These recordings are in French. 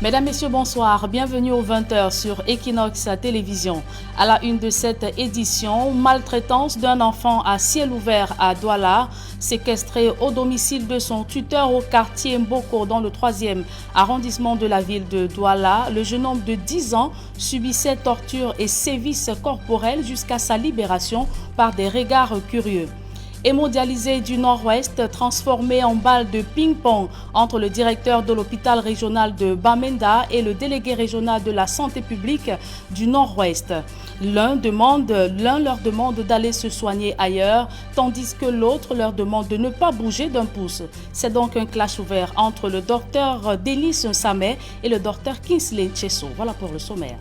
Mesdames, Messieurs, bonsoir. Bienvenue aux 20h sur Equinox Télévision. À la une de cette édition, maltraitance d'un enfant à ciel ouvert à Douala, séquestré au domicile de son tuteur au quartier Mboko dans le 3e arrondissement de la ville de Douala. Le jeune homme de 10 ans subissait tortures et sévices corporels jusqu'à sa libération par des regards curieux. Hémodialysé du Nord-Ouest, transformé en balle de ping-pong entre le directeur de l'hôpital régional de Bamenda et le délégué régional de la santé publique du Nord-Ouest. L'un leur demande d'aller se soigner ailleurs, tandis que l'autre leur demande de ne pas bouger d'un pouce. C'est donc un clash ouvert entre le docteur Délice Samet et le docteur Kingsley Chesso. Voilà pour le sommaire.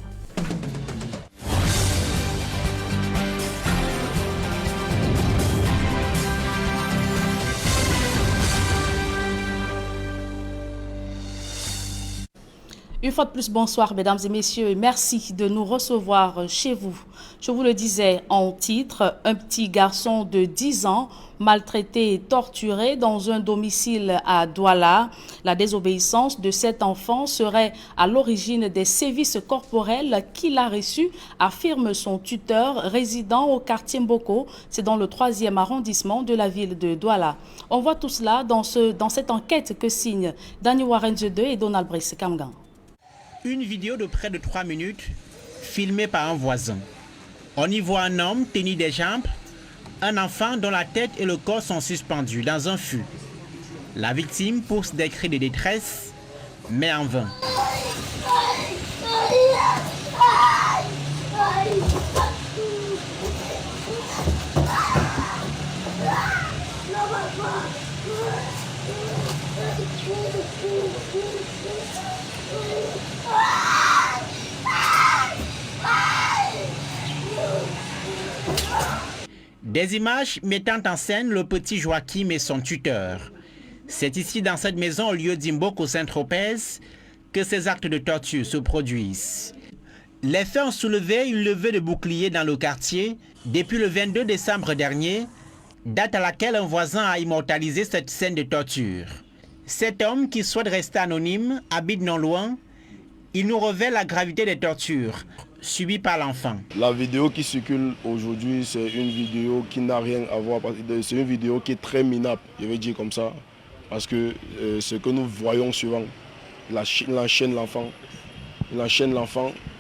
Une fois de plus, bonsoir mesdames et messieurs et merci de nous recevoir chez vous. Je vous le disais en titre, un petit garçon de 10 ans maltraité et torturé dans un domicile à Douala. La désobéissance de cet enfant serait à l'origine des sévices corporels qu'il a reçus, affirme son tuteur résidant au quartier Mboko. C'est dans le 3e arrondissement de la ville de Douala. On voit tout cela dans cette enquête que signent Daniel Warren 2 et Donald Brice Kamgan. Une vidéo de près de 3 minutes, filmée par un voisin. On y voit un homme tenu des jambes, un enfant dont la tête et le corps sont suspendus dans un fût. La victime pousse des cris de détresse, mais en vain. Des images mettant en scène le petit Joachim et son tuteur. C'est ici dans cette maison au lieu d'Imboko Saint-Tropez que ces actes de torture se produisent. Les faits ont soulevé une levée de boucliers dans le quartier depuis le 22 décembre dernier, date à laquelle un voisin a immortalisé cette scène de torture. Cet homme qui souhaite rester anonyme habite non loin. Il nous révèle la gravité des tortures subies par l'enfant. La vidéo qui circule aujourd'hui, c'est une vidéo qui n'a rien à voir. C'est une vidéo qui est très minable, je vais dire comme ça. Parce que ce que nous voyons souvent, il enchaîne l'enfant.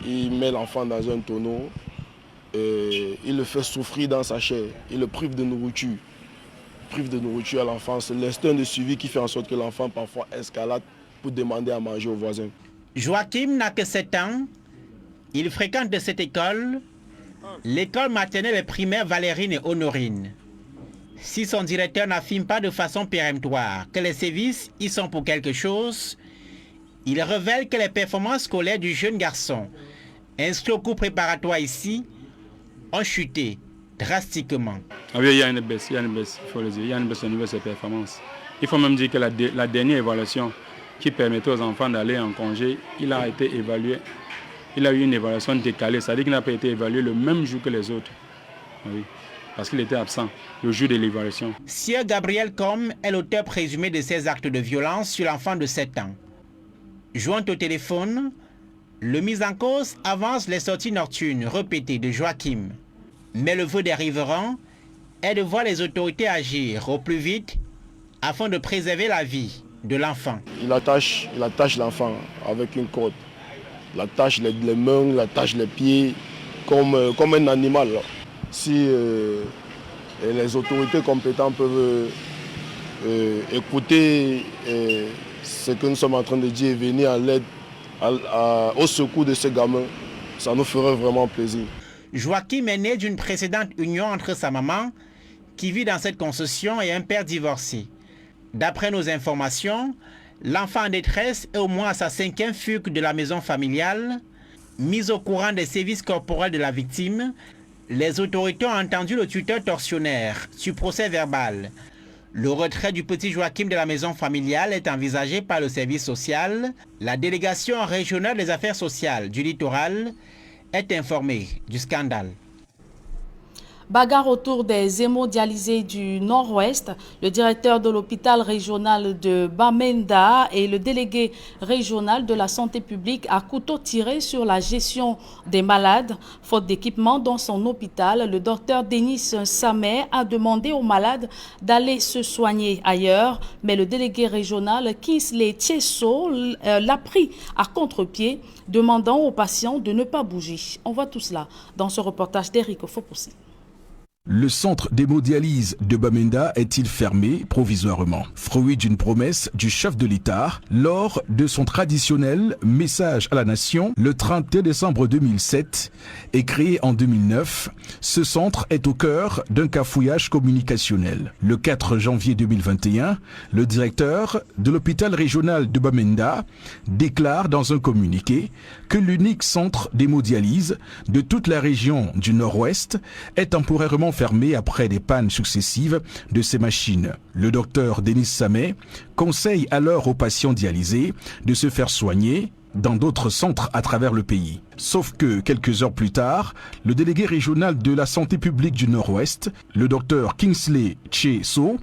Il met l'enfant dans un tonneau. Et il le fait souffrir dans sa chair. Il le prive de nourriture. À l'enfant. C'est l'instinct de suivi qui fait en sorte que l'enfant parfois escalade pour demander à manger aux voisins. Joachim n'a que 7 ans. Il fréquente cette école, l'école maternelle et primaire Valérine et Honorine. Si son directeur n'affirme pas de façon péremptoire que les sévices y sont pour quelque chose, il révèle que les performances scolaires du jeune garçon, inscrit au cours préparatoire ici, ont chuté drastiquement. Ah oui, il y a une baisse, il faut le dire. Il y a une baisse au niveau de ses performances. Il faut même dire que la dernière évaluation qui permettait aux enfants d'aller en congé, il a été évalué. Il a eu une évaluation décalée, c'est-à-dire qu'il n'a pas été évalué le même jour que les autres. Oui, parce qu'il était absent le jour de l'évaluation. Sieur Gabriel Com est l'auteur présumé de ces actes de violence sur l'enfant de 7 ans. Joint au téléphone, le mis en cause avance les sorties nocturnes répétées de Joachim. Mais le vœu des riverains est de voir les autorités agir au plus vite afin de préserver la vie de l'enfant. Il attache l'enfant avec une corde. Il attache les mains, il attache les pieds comme un animal. Si les autorités compétentes peuvent écouter ce que nous sommes en train de dire et venir à l'aide, au secours de ces gamins, ça nous ferait vraiment plaisir. Joachim est né d'une précédente union entre sa maman, qui vit dans cette concession, et un père divorcé. D'après nos informations, l'enfant en détresse est au moins à sa 5e fugue de la maison familiale. Mise au courant des sévices corporels de la victime, les autorités ont entendu le tuteur tortionnaire sur procès verbal. Le retrait du petit Joachim de la maison familiale est envisagé par le service social. La délégation régionale des affaires sociales du littoral est informée du scandale. Bagarre autour des hémodialysés du Nord-Ouest. Le directeur de l'hôpital régional de Bamenda et le délégué régional de la santé publique à couteau tiré sur la gestion des malades. Faute d'équipement dans son hôpital, le docteur Denis Samet a demandé aux malades d'aller se soigner ailleurs. Mais le délégué régional Kingsley Tchesso l'a pris à contre-pied, demandant aux patients de ne pas bouger. On voit tout cela dans ce reportage d'Eric Fopoussi. Le centre d'hémodialyse de Bamenda est-il fermé provisoirement? Fruit d'une promesse du chef de l'État lors de son traditionnel message à la nation le 31 décembre 2007 et créé en 2009, ce centre est au cœur d'un cafouillage communicationnel. Le 4 janvier 2021, le directeur de l'hôpital régional de Bamenda déclare dans un communiqué que l'unique centre d'hémodialyse de toute la région du Nord-Ouest est temporairement fermé après des pannes successives de ces machines. Le docteur Denis Samet conseille alors aux patients dialysés de se faire soigner dans d'autres centres à travers le pays. Sauf que quelques heures plus tard, le délégué régional de la santé publique du Nord-Ouest, le docteur Kingsley Tchesso,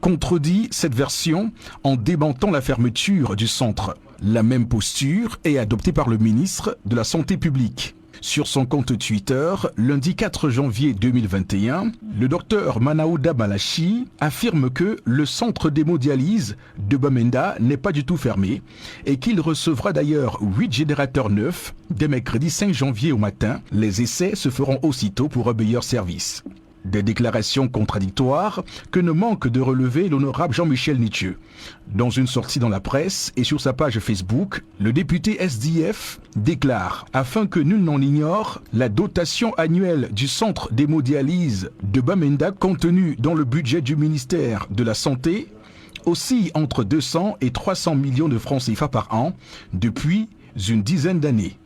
contredit cette version en démentant la fermeture du centre. La même posture est adoptée par le ministre de la Santé publique. Sur son compte Twitter, lundi 4 janvier 2021, le docteur Manaouda Malachi affirme que le centre d'hémodialyse de Bamenda n'est pas du tout fermé et qu'il recevra d'ailleurs 8 générateurs neufs dès mercredi 5 janvier au matin. Les essais se feront aussitôt pour un meilleur service. Des déclarations contradictoires que ne manque de relever l'honorable Jean-Michel Nithieu. Dans une sortie dans la presse et sur sa page Facebook, le député SDF déclare « Afin que nul n'en ignore, la dotation annuelle du centre d'hémodialyse de Bamenda contenue dans le budget du ministère de la Santé oscille entre 200 et 300 millions de francs CFA par an depuis une dizaine d'années.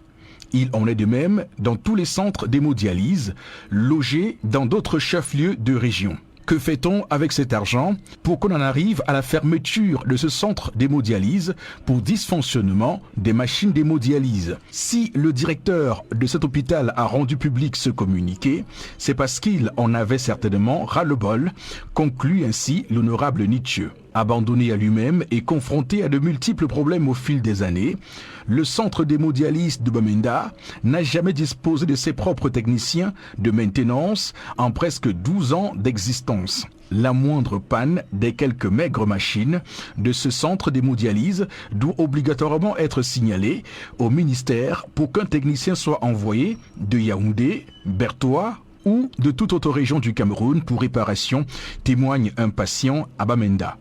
Il en est de même dans tous les centres d'hémodialyse logés dans d'autres chefs-lieux de région. Que fait-on avec cet argent pour qu'on en arrive à la fermeture de ce centre d'hémodialyse pour dysfonctionnement des machines d'hémodialyse? Si le directeur de cet hôpital a rendu public ce communiqué, c'est parce qu'il en avait certainement ras-le-bol, conclut ainsi l'honorable Nithieu. Abandonné à lui-même et confronté à de multiples problèmes au fil des années, le centre d'hémodialyse de Bamenda n'a jamais disposé de ses propres techniciens de maintenance en presque 12 ans d'existence. La moindre panne des quelques maigres machines de ce centre d'hémodialyse doit obligatoirement être signalée au ministère pour qu'un technicien soit envoyé de Yaoundé, Bertoua ou de toute autre région du Cameroun pour réparation, témoigne un patient à Bamenda.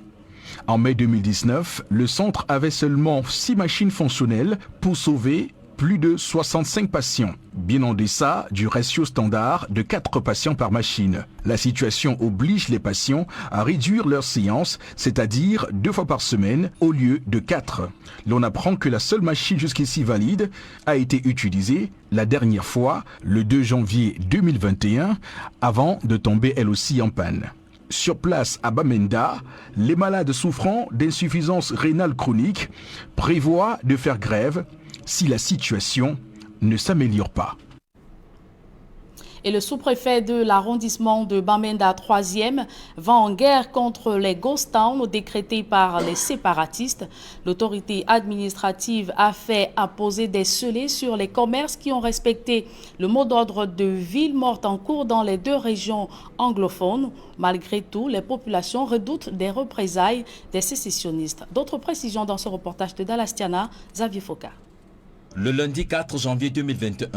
En mai 2019, le centre avait seulement 6 machines fonctionnelles pour sauver plus de 65 patients, bien en deçà du ratio standard de 4 patients par machine. La situation oblige les patients à réduire leurs séances, c'est-à-dire 2 fois par semaine au lieu de 4. L'on apprend que la seule machine jusqu'ici valide a été utilisée la dernière fois, le 2 janvier 2021, avant de tomber elle aussi en panne. Sur place à Bamenda, les malades souffrant d'insuffisance rénale chronique prévoient de faire grève si la situation ne s'améliore pas. Et le sous-préfet de l'arrondissement de Bamenda 3e va en guerre contre les ghost towns décrétés par les séparatistes. L'autorité administrative a fait apposer des scellés sur les commerces qui ont respecté le mot d'ordre de ville morte en cours dans les 2 régions anglophones. Malgré tout, les populations redoutent des représailles des sécessionnistes. D'autres précisions dans ce reportage de Dalastiana, Xavier Foka. Le lundi 4 janvier 2021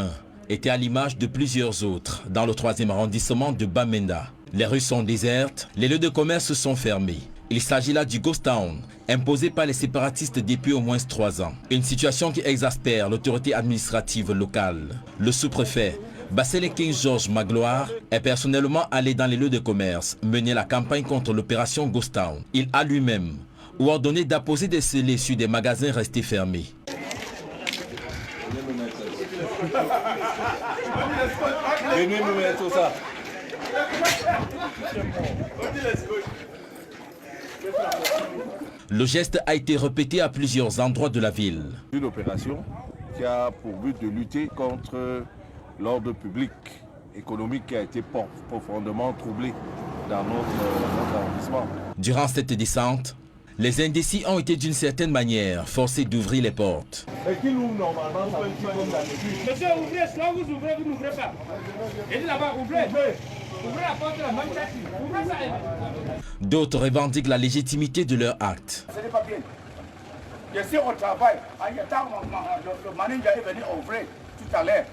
était à l'image de plusieurs autres dans le 3e arrondissement de Bamenda. Les rues sont désertes, les lieux de commerce sont fermés. Il s'agit là du ghost town, imposé par les séparatistes depuis au moins 3 ans. Une situation qui exaspère l'autorité administrative locale. Le sous-préfet, Bassele King Georges Magloire, est personnellement allé dans les lieux de commerce mener la campagne contre l'opération ghost town. Il a lui-même ordonné d'apposer des scellés sur des magasins restés fermés. Le geste a été répété à plusieurs endroits de la ville. Une opération qui a pour but de lutter contre l'ordre public économique qui a été profondément troublé dans notre arrondissement. Durant cette descente, les indécis ont été d'une certaine manière forcés d'ouvrir les portes. Monsieur, ouvrez, soit vous ouvrez, vous n'ouvrez pas. Et là-bas, ouvrez. Ouvrez la porte de la manchette. Ouvrez ça. D'autres revendiquent la légitimité de leur acte. Ce n'est pas bien. Je suis au travail. Le manager est venu ouvrir tout à l'heure.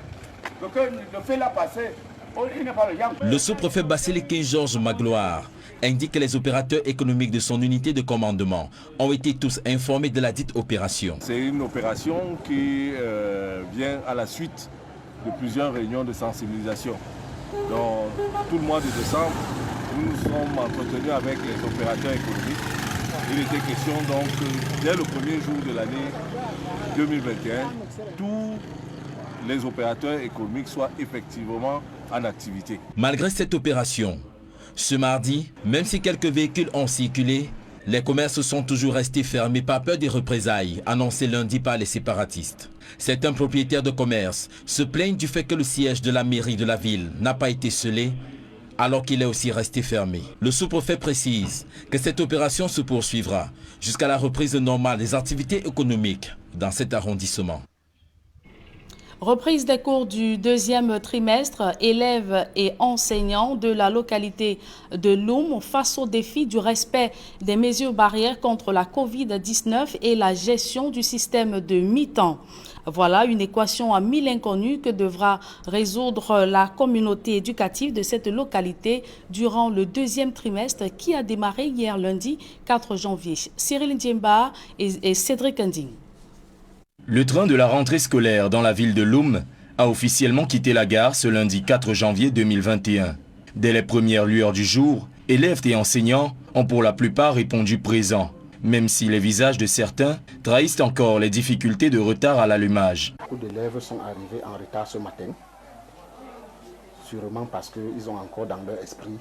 Donc, le fait là passer. Le sous-préfet Bassili Georges Magloire indique que les opérateurs économiques de son unité de commandement ont été tous informés de la dite opération. C'est une opération qui vient à la suite de plusieurs réunions de sensibilisation. Dans tout le mois de décembre, nous nous sommes entretenus avec les opérateurs économiques. Il était question donc, dès le premier jour de l'année 2021, tous les opérateurs économiques soient effectivement en activité. Malgré cette opération, ce mardi, même si quelques véhicules ont circulé, les commerces sont toujours restés fermés par peur des représailles annoncées lundi par les séparatistes. Certains propriétaires de commerce se plaignent du fait que le siège de la mairie de la ville n'a pas été scellé alors qu'il est aussi resté fermé. Le sous-préfet précise que cette opération se poursuivra jusqu'à la reprise normale des activités économiques dans cet arrondissement. Reprise des cours du deuxième trimestre, élèves et enseignants de la localité de Loum face au défi du respect des mesures barrières contre la Covid-19 et la gestion du système de mi-temps. Voilà une équation à 1000 inconnus que devra résoudre la communauté éducative de cette localité durant le deuxième trimestre qui a démarré hier lundi 4 janvier. Cyril Ndiemba et Cédric Nding. Le train de la rentrée scolaire dans la ville de Loum a officiellement quitté la gare ce lundi 4 janvier 2021. Dès les premières lueurs du jour, élèves et enseignants ont pour la plupart répondu présents, même si les visages de certains trahissent encore les difficultés de retard à l'allumage. Beaucoup d'élèves sont arrivés en retard ce matin, sûrement parce qu'ils ont encore dans leur esprit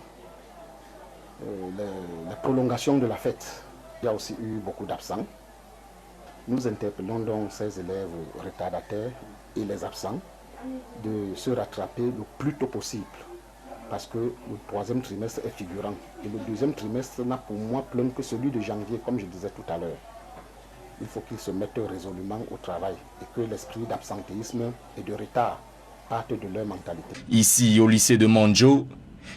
les prolongations de la fête. Il y a aussi eu beaucoup d'absents. Nous interpellons donc ces élèves retardataires et les absents de se rattraper le plus tôt possible parce que le troisième trimestre est figurant et le deuxième trimestre n'a pour moi plein que celui de janvier, comme je disais tout à l'heure. Il faut qu'ils se mettent résolument au travail et que l'esprit d'absentéisme et de retard parte de leur mentalité. Ici, au lycée de Mandjo,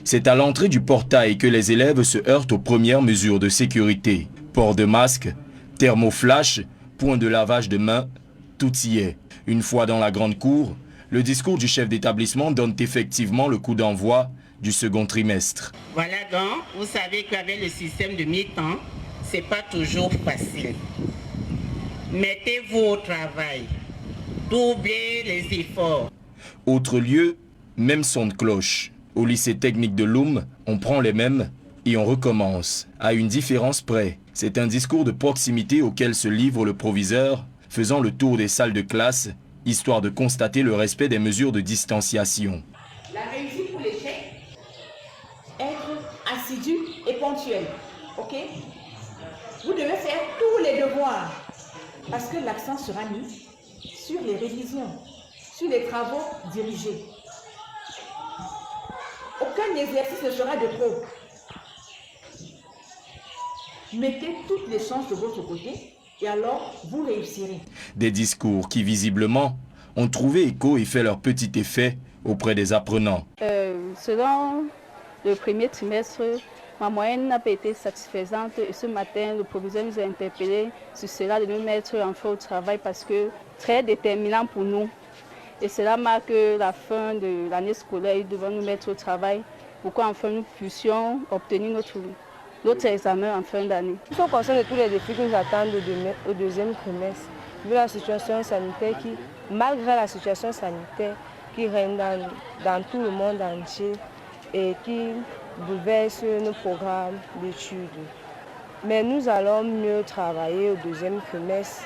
c'est à l'entrée du portail que les élèves se heurtent aux premières mesures de sécurité. Port de masque, thermoflash, point de lavage de mains, tout y est. Une fois dans la grande cour, le discours du chef d'établissement donne effectivement le coup d'envoi du second trimestre. Voilà donc, vous savez qu'avec le système de mi-temps, c'est pas toujours facile. Mettez-vous au travail, doublez les efforts. Autre lieu, même son de cloche. Au lycée technique de Loum, on prend les mêmes et on recommence, à une différence près. C'est un discours de proximité auquel se livre le proviseur, faisant le tour des salles de classe, histoire de constater le respect des mesures de distanciation. La réussite pour l'échec, être assidu et ponctuel, ok? Vous devez faire tous les devoirs, parce que l'accent sera mis sur les révisions, sur les travaux dirigés. Aucun exercice ne sera de trop. Mettez toutes les chances de votre côté et alors vous réussirez. Des discours qui visiblement ont trouvé écho et fait leur petit effet auprès des apprenants. Selon le premier trimestre, ma moyenne n'a pas été satisfaisante et ce matin, le proviseur nous a interpellés sur cela de nous mettre enfin au travail parce que très déterminant pour nous. Et cela marque la fin de l'année scolaire, ils devront nous mettre au travail pour qu'enfin nous puissions obtenir notre examen en fin d'année. Nous sommes conscients de tous les défis qui nous attendent au deuxième trimestre, vu la situation sanitaire qui, malgré la situation sanitaire qui règne dans tout le monde entier et qui bouleverse nos programmes d'études. Mais nous allons mieux travailler au deuxième trimestre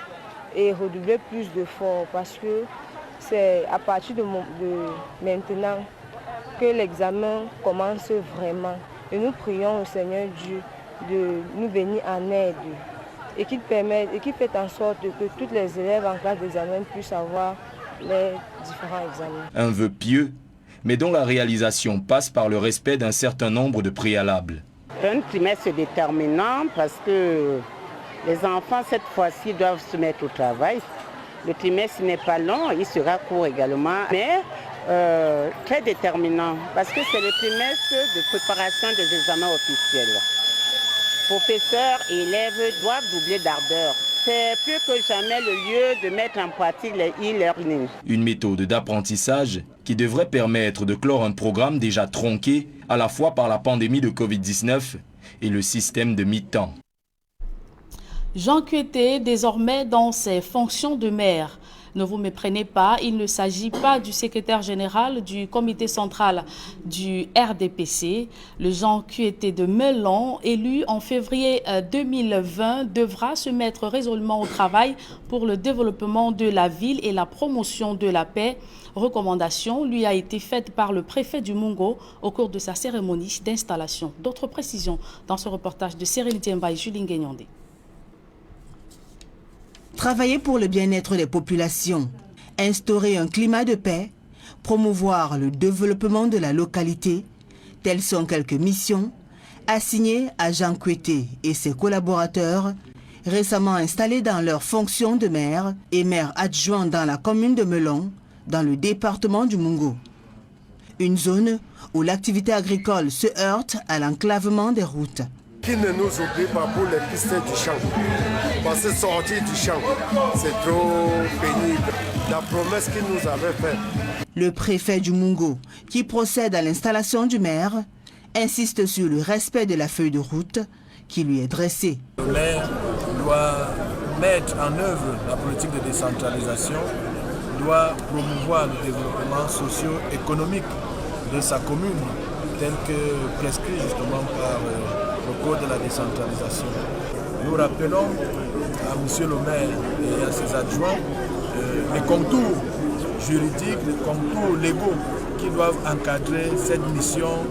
et redoubler plus d'efforts parce que c'est à partir de maintenant que l'examen commence vraiment. Et nous prions au Seigneur Dieu de nous venir en aide et qu'il fait en sorte que tous les élèves en classe d'examen puissent avoir les différents examens. Un vœu pieux, mais dont la réalisation passe par le respect d'un certain nombre de préalables. Un trimestre déterminant parce que les enfants, cette fois-ci, doivent se mettre au travail. Le trimestre n'est pas long, il sera court également, mais très déterminant parce que c'est le trimestre de préparation des examens officiels. Professeurs et élèves doivent doubler d'ardeur. C'est plus que jamais le lieu de mettre en pratique les e-learning. Une méthode d'apprentissage qui devrait permettre de clore un programme déjà tronqué à la fois par la pandémie de Covid-19 et le système de mi-temps. Jean Kueté, désormais dans ses fonctions de maire. Ne vous méprenez pas, il ne s'agit pas du secrétaire général du comité central du RDPC. Le Jean Kueté de Melon, élu en février 2020, devra se mettre résolument au travail pour le développement de la ville et la promotion de la paix. Recommandation lui a été faite par le préfet du Mungo au cours de sa cérémonie d'installation. D'autres précisions dans ce reportage de Cyril Diemba et Julie Nguenyondé. Travailler pour le bien-être des populations, instaurer un climat de paix, promouvoir le développement de la localité, telles sont quelques missions assignées à Jean Kueté et ses collaborateurs, récemment installés dans leurs fonctions de maire et maire adjoint dans la commune de Melon, dans le département du Mungo. Une zone où l'activité agricole se heurte à l'enclavement des routes. Qui ne nous oublie pas pour les pistes du champ. Parce que sortir du champ, c'est trop pénible. La promesse qu'il nous avait faite. Le préfet du Mungo, qui procède à l'installation du maire, insiste sur le respect de la feuille de route qui lui est dressée. Le maire doit mettre en œuvre la politique de décentralisation, doit promouvoir le développement socio-économique de sa commune, tel que prescrit justement par le code de la décentralisation. Nous rappelons à M. le maire et à ses adjoints les contours juridiques, les contours légaux qui doivent encadrer cette mission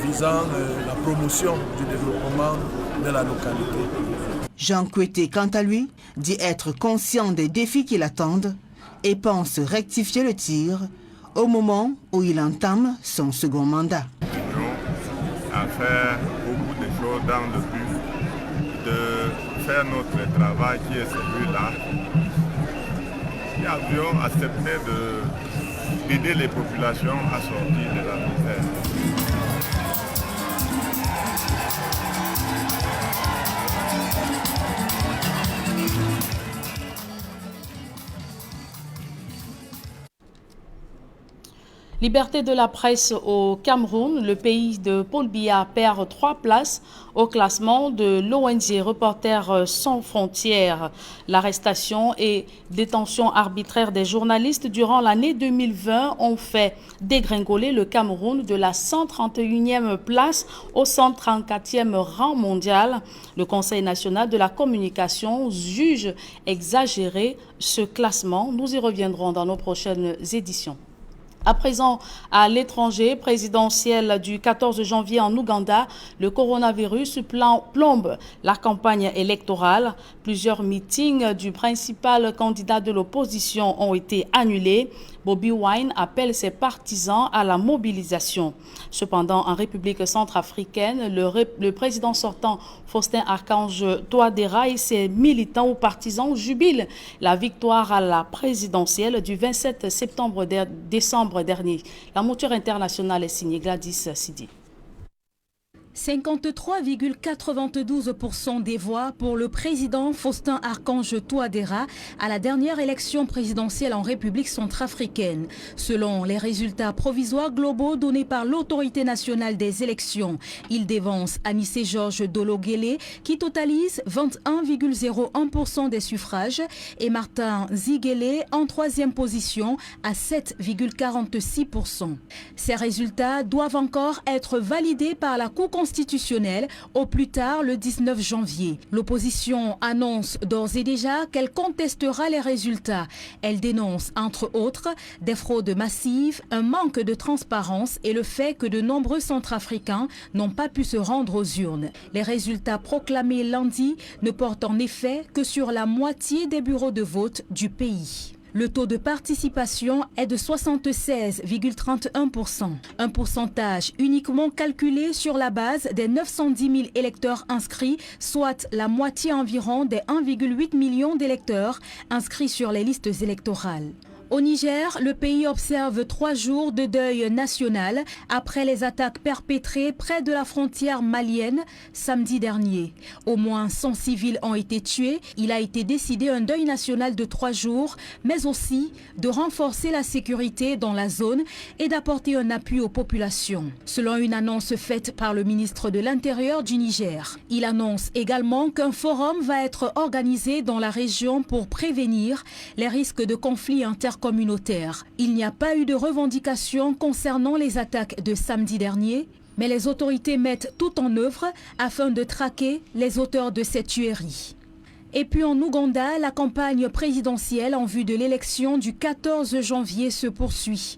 visant la promotion du développement de la localité. Jean Kueté, quant à lui, dit être conscient des défis qui l'attendent et pense rectifier le tir au moment où il entame son second mandat. À faire beaucoup de choses dans le but de faire notre travail qui est celui-là. Nous avions accepté d'aider les populations à sortir de la misère. Liberté de la presse au Cameroun, le pays de Paul Biya perd 3 places au classement de l'ONG Reporters sans frontières. L'arrestation et détention arbitraire des journalistes durant l'année 2020 ont fait dégringoler le Cameroun de la 131e place au 134e rang mondial. Le Conseil national de la communication juge exagéré ce classement. Nous y reviendrons dans nos prochaines éditions. À présent, à l'étranger, présidentielle du 14 janvier en Ouganda, le coronavirus plombe la campagne électorale. Plusieurs meetings du principal candidat de l'opposition ont été annulés. Bobi Wine appelle ses partisans à la mobilisation. Cependant, en République centrafricaine, le président sortant Faustin Archange Touadéra et ses militants ou partisans jubilent la victoire à la présidentielle du 27 décembre dernier. La mouture internationale est signée Gladys Sidi. 53,92% des voix pour le président Faustin Archange Touadéra à la dernière élection présidentielle en République centrafricaine. Selon les résultats provisoires globaux donnés par l'autorité nationale des élections, il dévance Anissé Georges Dologuélé qui totalise 21,01% des suffrages et Martin Ziguélé en 3e position à 7,46%. Ces résultats doivent encore être validés par la Cour constitutionnelle au plus tard le 19 janvier. L'opposition annonce d'ores et déjà qu'elle contestera les résultats. Elle dénonce entre autres des fraudes massives, un manque de transparence et le fait que de nombreux Centrafricains n'ont pas pu se rendre aux urnes. Les résultats proclamés lundi ne portent en effet que sur la moitié des bureaux de vote du pays. Le taux de participation est de 76,31%. Un pourcentage uniquement calculé sur la base des 910 000 électeurs inscrits, soit la moitié environ des 1,8 million d'électeurs inscrits sur les listes électorales. Au Niger, le pays observe 3 jours de deuil national après les attaques perpétrées près de la frontière malienne samedi dernier. Au moins 100 civils ont été tués. Il a été décidé un deuil national de 3 jours, mais aussi de renforcer la sécurité dans la zone et d'apporter un appui aux populations. Selon une annonce faite par le ministre de l'Intérieur du Niger, il annonce également qu'un forum va être organisé dans la région pour prévenir les risques de conflits intercommunautaires. Il n'y a pas eu de revendication concernant les attaques de samedi dernier, mais les autorités mettent tout en œuvre afin de traquer les auteurs de ces tueries. Et puis en Ouganda, la campagne présidentielle en vue de l'élection du 14 janvier se poursuit.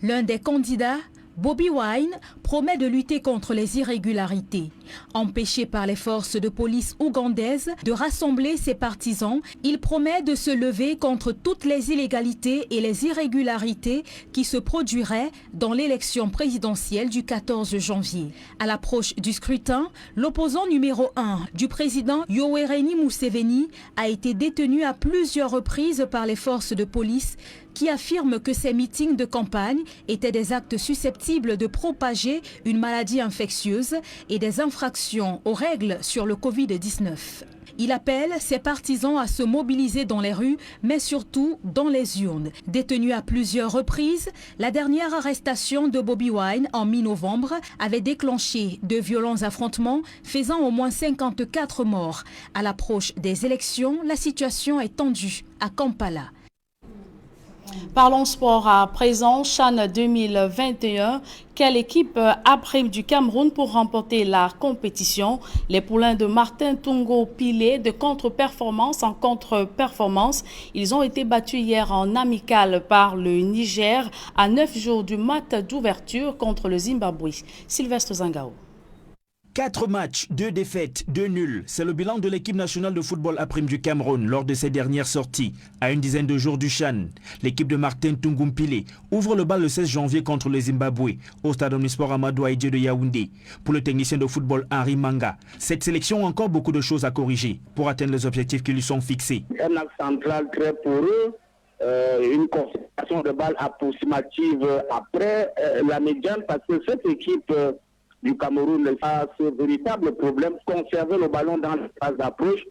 L'un des candidats, Bobi Wine, promet de lutter contre les irrégularités. Empêché par les forces de police ougandaises de rassembler ses partisans, il promet de se lever contre toutes les illégalités et les irrégularités qui se produiraient dans l'élection présidentielle du 14 janvier. À l'approche du scrutin, l'opposant numéro 1 du président Yoweri Museveni a été détenu à plusieurs reprises par les forces de police qui affirment que ces meetings de campagne étaient des actes susceptibles de propager une maladie infectieuse et des infractions aux règles sur le Covid-19. Il appelle ses partisans à se mobiliser dans les rues, mais surtout dans les urnes. Détenu à plusieurs reprises, la dernière arrestation de Bobi Wine en mi-novembre avait déclenché de violents affrontements, faisant au moins 54 morts. À l'approche des élections, la situation est tendue à Kampala. Parlons sport à présent. CHAN 2021. Quelle équipe après du Cameroun pour remporter la compétition? Les poulains de Martin Tungo Pilé de contre-performance en contre-performance. Ils ont été battus hier en amical par le Niger à 9 jours du match d'ouverture contre le Zimbabwe. Sylvestre Zangao. 4 matchs, 2 défaites, 2 nuls. C'est le bilan de l'équipe nationale de football à prime du Cameroun lors de ses dernières sorties. À une dizaine de jours du CHAN, l'équipe de Martin Tungumpile ouvre le bal le 16 janvier contre le Zimbabwe au stade omnisport Amadou Aïdje de Yaoundé. Pour le technicien de football Henri Manga, cette sélection a encore beaucoup de choses à corriger pour atteindre les objectifs qui lui sont fixés. Un axe central très poreux, une concentration de balles approximative après la médiane, parce que cette équipe du Cameroun a ce véritable problème, conserver le ballon dans la phase d'approche,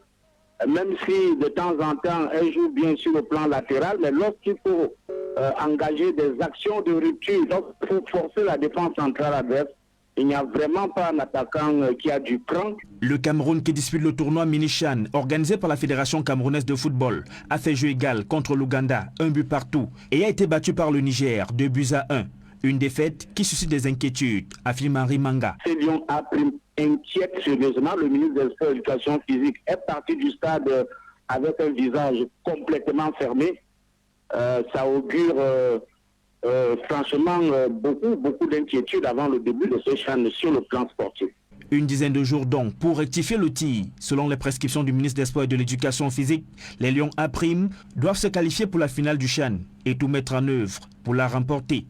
même si de temps en temps elle joue bien sur le plan latéral, mais lorsqu'il faut engager des actions de rupture, lorsqu'il faut forcer la défense centrale adverse, il n'y a vraiment pas un attaquant qui a du cran. Le Cameroun qui dispute le tournoi Mini-CHAN organisé par la Fédération camerounaise de football a fait jeu égal contre l'Ouganda, 1 but partout, et a été battu par le Niger, 2-1. Une défaite qui suscite des inquiétudes, affirme Henri Manga. Ces Lions a pris inquiète sérieusement. Le ministre des Sports et de l'Éducation physique est parti du stade avec un visage complètement fermé. Ça augure franchement beaucoup d'inquiétude avant le début de ce CHAN sur le plan sportif. Une dizaine de jours donc pour rectifier le tir. Selon les prescriptions du ministre des Sports et de l'Éducation physique, les Lions A' doivent se qualifier pour la finale du CHAN et tout mettre en œuvre pour la remporter.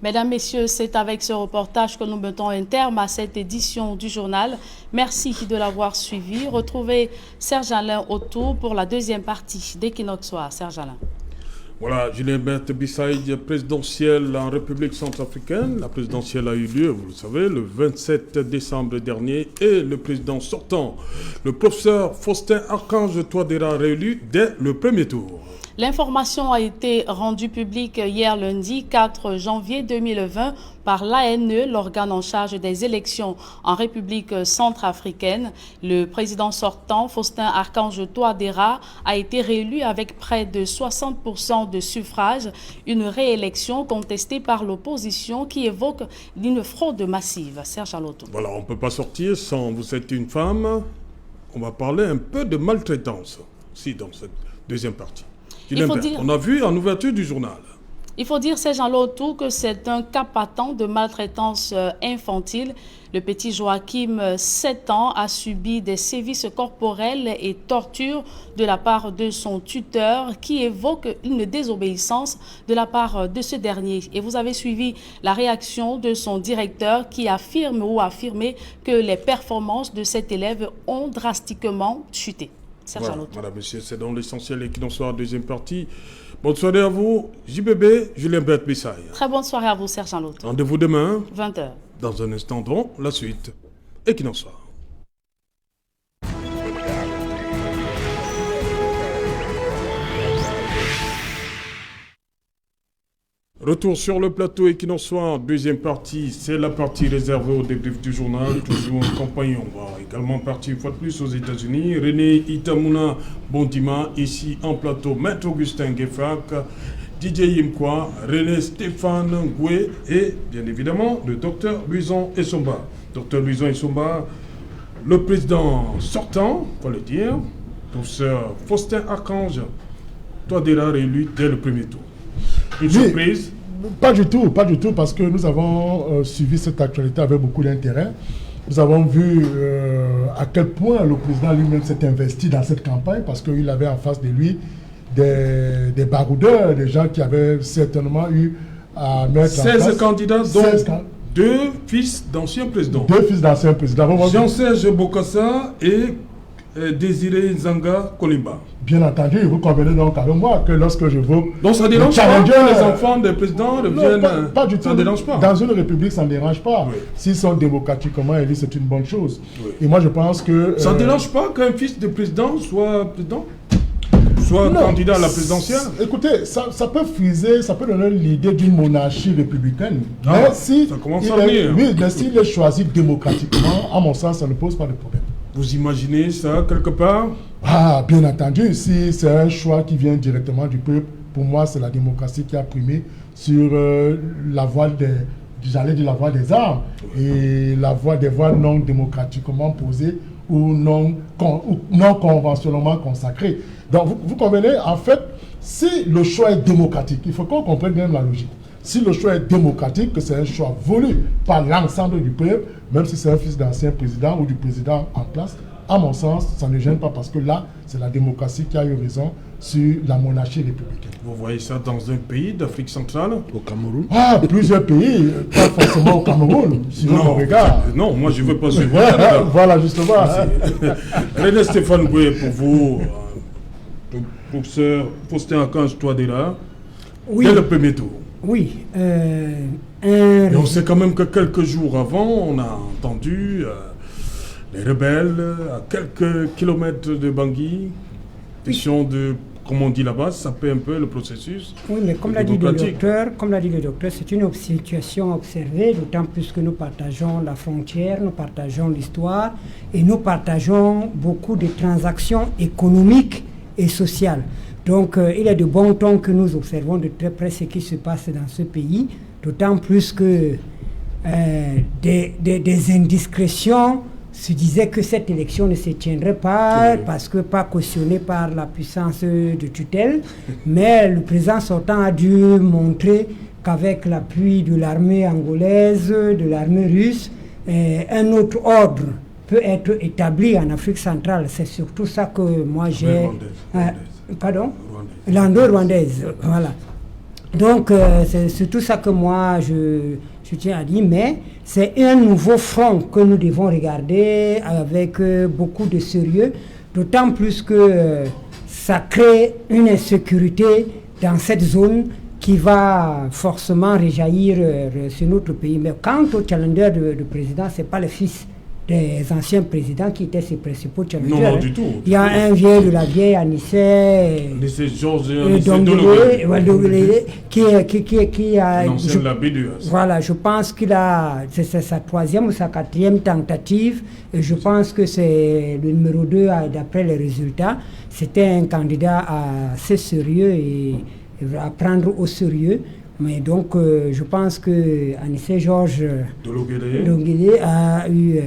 Mesdames, Messieurs, c'est avec ce reportage que nous mettons un terme à cette édition du journal. Merci de l'avoir suivi. Retrouvez Serge Alain autour pour la deuxième partie d'Equinox Soir. Serge Alain. Voilà, Julien-Berthe Bissaïd, présidentielle en République centrafricaine. La présidentielle a eu lieu, vous le savez, le 27 décembre dernier. Et le président sortant, le professeur Faustin Archange Touadéra, réélu dès le premier tour. L'information a été rendue publique hier lundi 4 janvier 2020 par l'ANE, l'organe en charge des élections en République centrafricaine. Le président sortant, Faustin Archange Touadéra, a été réélu avec près de 60% de suffrages, une réélection contestée par l'opposition qui évoque une fraude massive. Serge Aloto. Voilà, on ne peut pas sortir sans vous êtes une femme. On va parler un peu de maltraitance, si dans cette deuxième partie. On a vu en ouverture du journal. Il faut dire, Serge Lotou, que c'est un cas patent de maltraitance infantile. Le petit Joachim, 7 ans, a subi des sévices corporels et tortures de la part de son tuteur qui évoque une désobéissance de la part de ce dernier. Et vous avez suivi la réaction de son directeur qui affirme ou a affirmé que les performances de cet élève ont drastiquement chuté. Serge Voilà, Lotou. madame, monsieur, c'est dans l'essentiel et qui n'en soit deuxième partie. Bonne soirée à vous, JBB, Julien Bert Bissaï. Très bonne soirée à vous, Serge Lotou. Rendez-vous demain, 20h. Dans un instant, donc, la suite. Et qui n'en soit. Retour sur le plateau et qui n'en soit, deuxième partie, c'est la partie réservée au débrief du journal, toujours en campagne. On va également partir une fois de plus aux États-Unis. René Itamuna Bondima, ici en plateau, Maître Augustin Gueffak, DJ Yimkwa, René Stéphane Ngoué et bien évidemment le docteur Luison Essomba. Docteur Luison Essomba, le président sortant, il faut le dire, professeur Faustin Archange, Touadéra réélu dès le premier tour. Une surprise? Pas du tout, parce que nous avons suivi cette actualité avec beaucoup d'intérêt. Nous avons vu à quel point le président lui-même s'est investi dans cette campagne, parce qu'il avait en face de lui des baroudeurs, des gens qui avaient certainement eu à mettre 16 candidats, dont 2 fils d'anciens présidents. 2 fils d'anciens présidents. Jean-Serge Bokassa et Désiré Nzanga Kolimba. Bien entendu, vous convenez donc avec moi que lorsque je veux... Donc ça dérange pas que les enfants des présidents reviennent... Non, pas du tout. Ça ne dérange pas. Dans une république, ça ne dérange pas. Oui. S'ils sont démocratiquement élus, c'est une bonne chose. Oui. Et moi, je pense que... Ça ne dérange pas qu'un fils de président soit président, soit candidat à la présidentielle? Écoutez, ça peut friser, ça peut donner l'idée d'une monarchie républicaine. Mais si ça commence à venir. Oui, mais s'il est choisi démocratiquement, à mon sens, ça ne pose pas de problème. Vous imaginez ça quelque part? Ah, bien entendu, si c'est un choix qui vient directement du peuple, pour moi, c'est la démocratie qui a primé sur la voie la voie des armes et la voie des voies non démocratiquement posées ou non conventionnellement consacrées. Donc, vous convenez, en fait, si le choix est démocratique, il faut qu'on comprenne bien la logique. Si le choix est démocratique, que c'est un choix voulu par l'ensemble du peuple, même si c'est un fils d'ancien président ou du président en place, à mon sens, ça ne gêne pas parce que là, c'est la démocratie qui a eu raison sur la monarchie républicaine. Vous voyez ça dans un pays d'Afrique centrale? Au Cameroun? Ah, plusieurs pays, pas forcément au Cameroun, sinon on regarde. Non, moi je ne veux pas suivre. Voilà, justement. René Stéphane Goué, pour vous, professeur Faustin Archange Touadéra, dès le premier tour. Oui. Et on sait quand même que quelques jours avant, on a entendu les rebelles à quelques kilomètres de Bangui, question de, comme on dit là-bas, saper un peu le processus. Oui, mais comme l'a dit le docteur, c'est une situation observée, d'autant plus que nous partageons la frontière, nous partageons l'histoire et nous partageons beaucoup de transactions économiques et sociales. Donc, il est de bon ton que nous observons de très près ce qui se passe dans ce pays, d'autant plus que des indiscrétions se disaient que cette élection ne se tiendrait pas parce que pas cautionnée par la puissance de tutelle, mais le président sortant a dû montrer qu'avec l'appui de l'armée angolaise, de l'armée russe, un autre ordre peut être établi en Afrique centrale. C'est surtout ça que moi j'ai... Pardon? Rwandaise, voilà. Donc, c'est tout ça que moi, je tiens à dire, mais c'est un nouveau front que nous devons regarder avec beaucoup de sérieux, d'autant plus que ça crée une insécurité dans cette zone qui va forcément réjaillir sur notre pays. Mais quant au challenger de président, ce n'est pas le fils des anciens présidents qui étaient ses principaux challengers. Non, du tout. Il y a un vieux de la vieille Anissé Georges qui a... Voilà, je pense qu'il a... C'est sa 3e ou sa 4e tentative. Et je pense que c'est le numéro 2 d'après les résultats. C'était un candidat assez sérieux et à prendre au sérieux. Mais donc, je pense que Anissé Georges Dologuélé a eu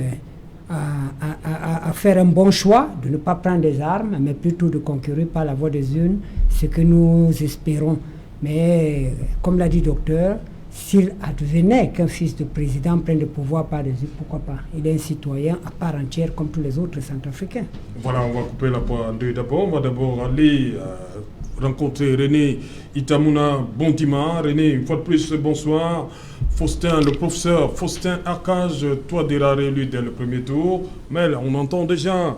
à faire un bon choix de ne pas prendre des armes, mais plutôt de concourir par la voie des urnes, ce que nous espérons. Mais, comme l'a dit le docteur, s'il advenait qu'un fils de président prenne le pouvoir par-dessus, pourquoi pas? Il est un citoyen à part entière comme tous les autres Centrafricains. Voilà, on va couper la poire en deux d'abord. On va d'abord aller rencontrer René Itamuna Bondima. René, une fois de plus, bonsoir. Faustin, le professeur Faustin Archange Touadéra réélu dès le premier tour. Mais là, on entend déjà,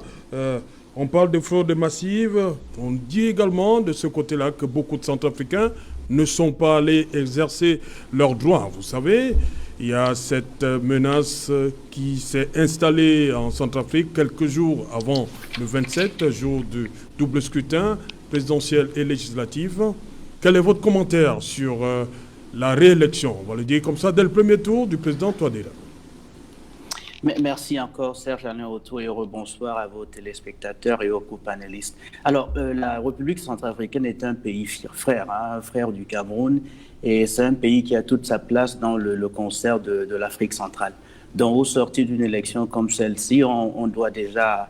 on parle de fraude massive. On dit également de ce côté-là que beaucoup de Centrafricains ne sont pas allés exercer leurs droits. Vous savez, il y a cette menace qui s'est installée en Centrafrique quelques jours avant le 27, jour du double scrutin présidentiel et législatif. Quel est votre commentaire sur la réélection, on va le dire comme ça, dès le premier tour du président Touadéra? Merci encore Serge Alain Auto et rebonsoir à vos téléspectateurs et aux co-panélistes. Alors, la République centrafricaine est un pays frère, un frère du Cameroun, et c'est un pays qui a toute sa place dans le concert de l'Afrique centrale. Donc, au sortir d'une élection comme celle-ci, on doit déjà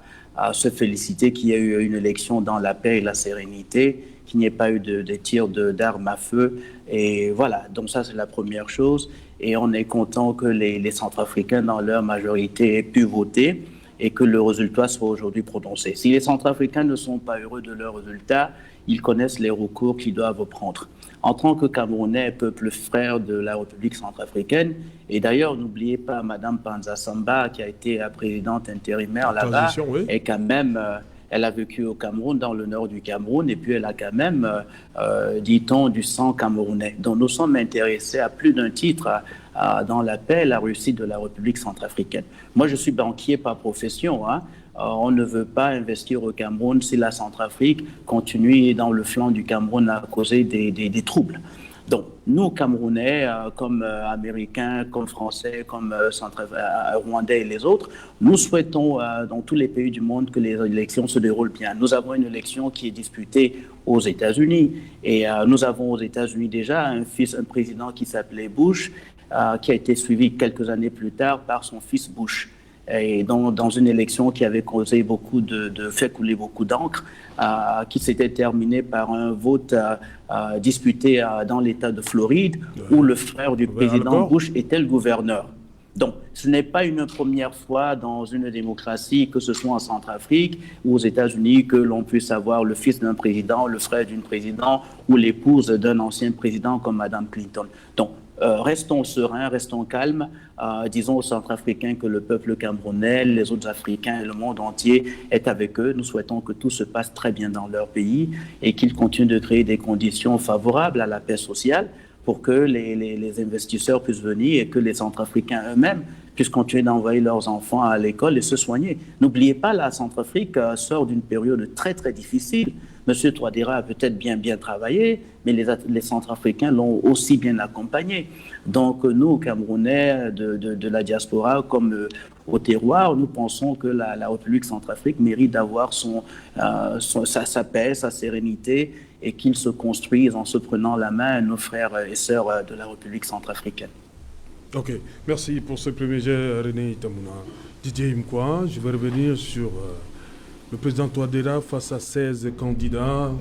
se féliciter qu'il y ait eu une élection dans la paix et la sérénité, qu'il n'y ait pas eu de tirs d'armes à feu. Et voilà, donc ça c'est la première chose. Et on est content que les Centrafricains, dans leur majorité, aient pu voter et que le résultat soit aujourd'hui prononcé. Si les Centrafricains ne sont pas heureux de leur résultat, ils connaissent les recours qu'ils doivent prendre. En tant que Camerounais, peuple frère de la République centrafricaine, et d'ailleurs, n'oubliez pas Mme Panza Samba, qui a été la présidente intérimaire là-bas, oui. Et quand même, elle a vécu au Cameroun, dans le nord du Cameroun, et puis elle a quand même, dit-on, du sang camerounais. Donc nous sommes intéressés à plus d'un titre dans la paix et la réussite de la République centrafricaine. Moi, je suis banquier par profession, hein. On ne veut pas investir au Cameroun si la Centrafrique continue dans le flanc du Cameroun à causer des troubles. Donc, nous, Camerounais, comme Américains, comme Français, comme Rwandais et les autres, nous souhaitons, dans tous les pays du monde, que les élections se déroulent bien. Nous avons une élection qui est disputée aux États-Unis. Et nous avons aux États-Unis déjà un président qui s'appelait Bush, qui a été suivi quelques années plus tard par son fils Bush. Et dans une élection qui avait causé fait couler beaucoup d'encre, qui s'était terminée par un vote disputé dans l'État de Floride, où le frère du président Bush était le gouverneur. Donc, ce n'est pas une première fois dans une démocratie, que ce soit en Centrafrique ou aux États-Unis, que l'on puisse avoir le fils d'un président, le frère d'une présidente ou l'épouse d'un ancien président comme Mme Clinton. Donc, restons sereins, restons calmes, disons aux Centrafricains que le peuple camerounais, les autres Africains et le monde entier est avec eux. Nous souhaitons que tout se passe très bien dans leur pays et qu'ils continuent de créer des conditions favorables à la paix sociale pour que les investisseurs puissent venir et que les Centrafricains eux-mêmes puissent continuer d'envoyer leurs enfants à l'école et se soigner. N'oubliez pas, la Centrafrique sort d'une période très très difficile. M. Touadéra a peut-être bien travaillé, mais les Centrafricains l'ont aussi bien accompagné. Donc nous, Camerounais de la diaspora, comme au terroir, nous pensons que la République centrafrique mérite d'avoir sa paix, sa sérénité, et qu'il se construise en se prenant la main nos frères et sœurs de la République centrafricaine. Ok, merci pour ce premier jet, René Itamuna. Didier Imkwa, je vais revenir sur le président Touadéra face à 16 candidats.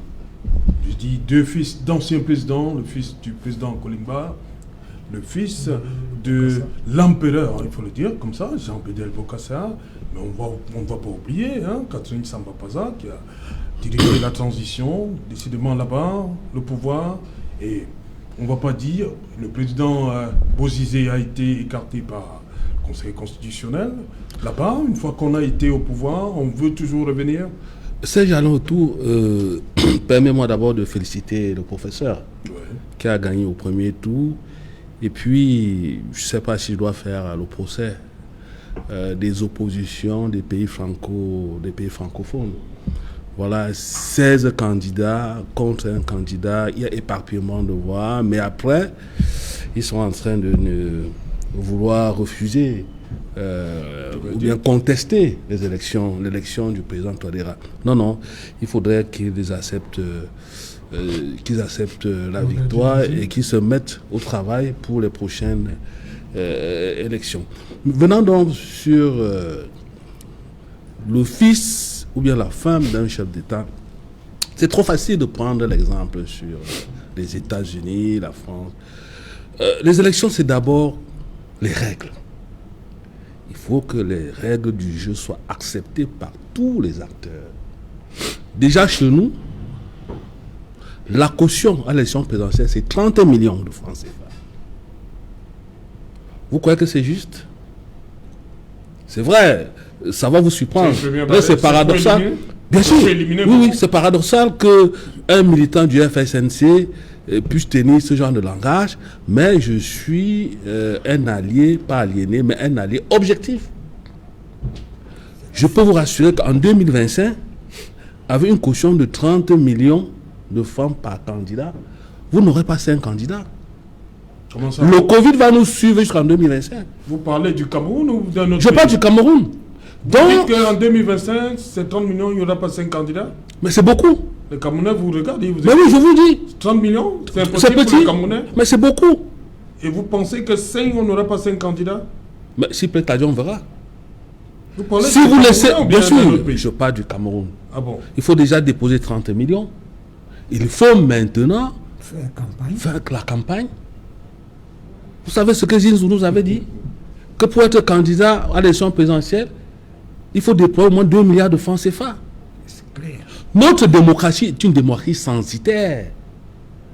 Je dis 2 fils d'anciens présidents, le fils du président Kolimba, le fils de l'empereur, il faut le dire comme ça, Jean-Bédel Bokassa, mais on ne va pas oublier, Catherine Samba-Paza qui a dirigé la transition, décidément là-bas, le pouvoir, et on ne va pas dire, le président Bozizé a été écarté par le Conseil constitutionnel. Là-bas, une fois qu'on a été au pouvoir, on veut toujours revenir. Serge Alain Auto, permets-moi d'abord de féliciter le professeur qui a gagné au premier tour. Et puis, je ne sais pas si je dois faire le procès des oppositions des pays francophones. Voilà, 16 candidats contre un candidat, il y a éparpillement de voix, mais après, ils sont en train de vouloir refuser ou bien contester l'élection du président Touadéra. Non, il faudrait qu'ils acceptent la victoire et qu'ils se mettent au travail pour les prochaines élections. Venant donc sur le fils ou bien la femme d'un chef d'État, c'est trop facile de prendre l'exemple sur les États-Unis, la France. Les élections, c'est d'abord les règles. Il faut que les règles du jeu soient acceptées par tous les acteurs. Déjà chez nous, la caution à l'élection présidentielle, c'est 30 millions de francs CFA. Vous croyez que c'est juste? C'est vrai, ça va vous surprendre. Mais c'est paradoxal. Bien sûr, oui, c'est paradoxal qu'un militant du FSNC puisse tenir ce genre de langage, mais je suis un allié, pas aliéné, mais un allié objectif. Je peux vous rassurer qu'en 2025, avec une caution de 30 millions de francs par candidat, vous n'aurez pas 5 candidats. Comment ça? Le Covid va nous suivre jusqu'en 2025. Vous parlez du Cameroun ou d'un autre Je parle du Cameroun. Donc, vous dites qu'en 2025, c'est 30 millions, il n'y aura pas 5 candidats? Mais c'est beaucoup. Les Camerounais vous regardent. Mais oui, je vous dis. 30 millions, c'est impossible petit, pour les Camerounais. Mais c'est beaucoup. Et vous pensez que 5, on n'aura pas 5 candidats? Mais si peut-être on verra. Vous parlez si vous laissez, bien sûr, je parle du Cameroun. Ah bon? Il faut déjà déposer 30 millions. Il faut maintenant faire la campagne. Vous savez ce que Zinzou nous avait dit? Que pour être candidat à l'élection présidentielle, il faut déployer au moins 2 milliards de francs CFA. Notre démocratie est une démocratie censitaire.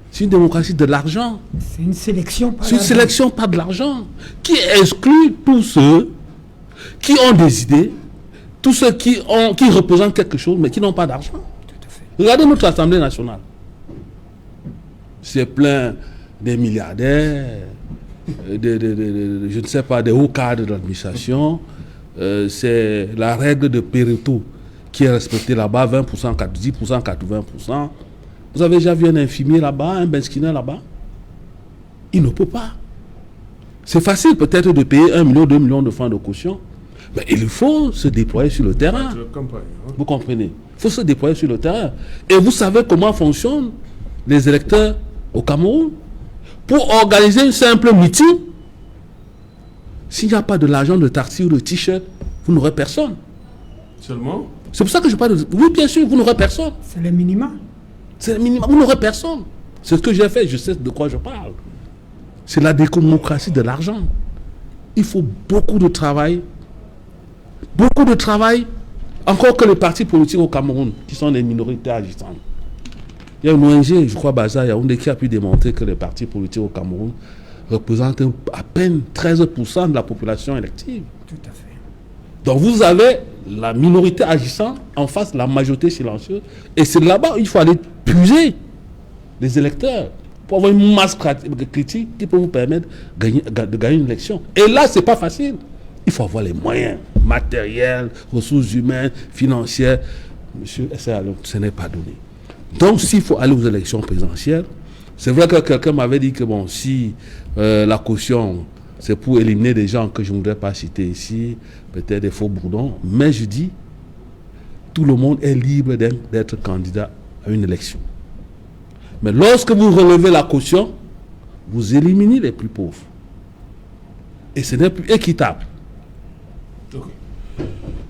C'est une démocratie de l'argent. C'est une sélection par C'est une sélection par de l'argent qui exclut tous ceux qui ont des idées, tous ceux qui représentent quelque chose mais qui n'ont pas d'argent. Regardez notre Assemblée nationale. C'est plein des milliardaires, je ne sais pas, des hauts cadres de l'administration. C'est la règle de Pareto qui est respectée là-bas, 20%, 10%, 80%. Vous avez déjà vu un infirmier là-bas, un benskiner là-bas? Il ne peut pas. C'est facile peut-être de payer 1 million, 2 millions de francs de caution, mais il faut se déployer sur le terrain. Vous comprenez? Il faut se déployer sur le terrain. Et vous savez comment fonctionnent les électeurs au Cameroun? Pour organiser un simple meeting, s'il n'y a pas de l'argent de taxi ou de t-shirt, vous n'aurez personne. Seulement? C'est pour ça que je parle de... Oui, bien sûr, vous n'aurez personne. C'est le minimum. C'est le minimum. Vous n'aurez personne. C'est ce que j'ai fait, je sais de quoi je parle. C'est la démocratie de l'argent. Il faut beaucoup de travail. Beaucoup de travail. Encore que les partis politiques au Cameroun, qui sont des minorités agissantes. Il y a une ONG, je crois, Baza Yaoundé, qui a pu démontrer que les partis politiques au Cameroun représentent à peine 13% de la population élective. Tout à fait. Donc vous avez la minorité agissante en face, la majorité silencieuse. Et c'est là-bas où il faut aller puiser les électeurs pour avoir une masse critique qui peut vous permettre de gagner une élection. Et là, ce n'est pas facile. Il faut avoir les moyens matériels, ressources humaines, financières. Monsieur, ce n'est pas donné. Donc, s'il faut aller aux élections présidentielles, c'est vrai que quelqu'un m'avait dit que bon, si la caution, c'est pour éliminer des gens que je ne voudrais pas citer ici, peut-être des faux bourdons, mais je dis, tout le monde est libre d'être candidat à une élection. Mais lorsque vous relevez la caution, vous éliminez les plus pauvres. Et ce n'est plus équitable. Okay.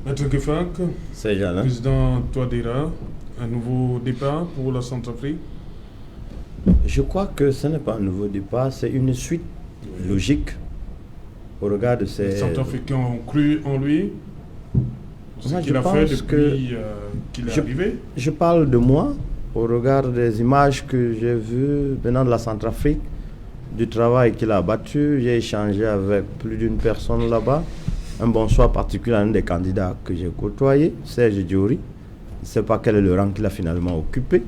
Maître Kefak, président Touadéra, un nouveau départ pour la Centrafrique? Je crois que ce n'est pas un nouveau départ, c'est une suite logique au regard de ces... Les Centrafricains ont cru en lui? Moi, qu'il a fait depuis qu'il est arrivé? Je parle de moi, au regard des images que j'ai vues venant de la Centrafrique, du travail qu'il a abattu. J'ai échangé avec plus d'une personne là-bas. Un bonsoir particulier à un des candidats que j'ai côtoyé, Serge Diori. Je ne sais pas quel est le rang qu'il a finalement occupé.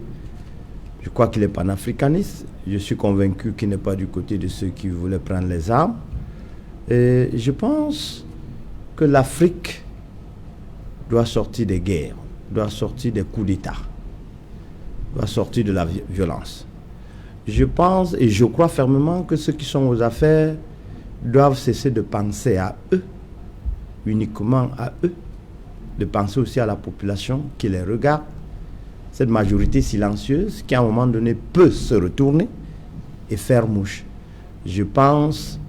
Je crois qu'il est panafricaniste. Je suis convaincu qu'il n'est pas du côté de ceux qui voulaient prendre les armes. Et je pense que l'Afrique doit sortir des guerres, doit sortir des coups d'État, doit sortir de la violence. Je pense et je crois fermement que ceux qui sont aux affaires doivent cesser de penser à eux, uniquement à eux, de penser aussi à la population qui les regarde, cette majorité silencieuse qui à un moment donné peut se retourner et faire mouche. Je pense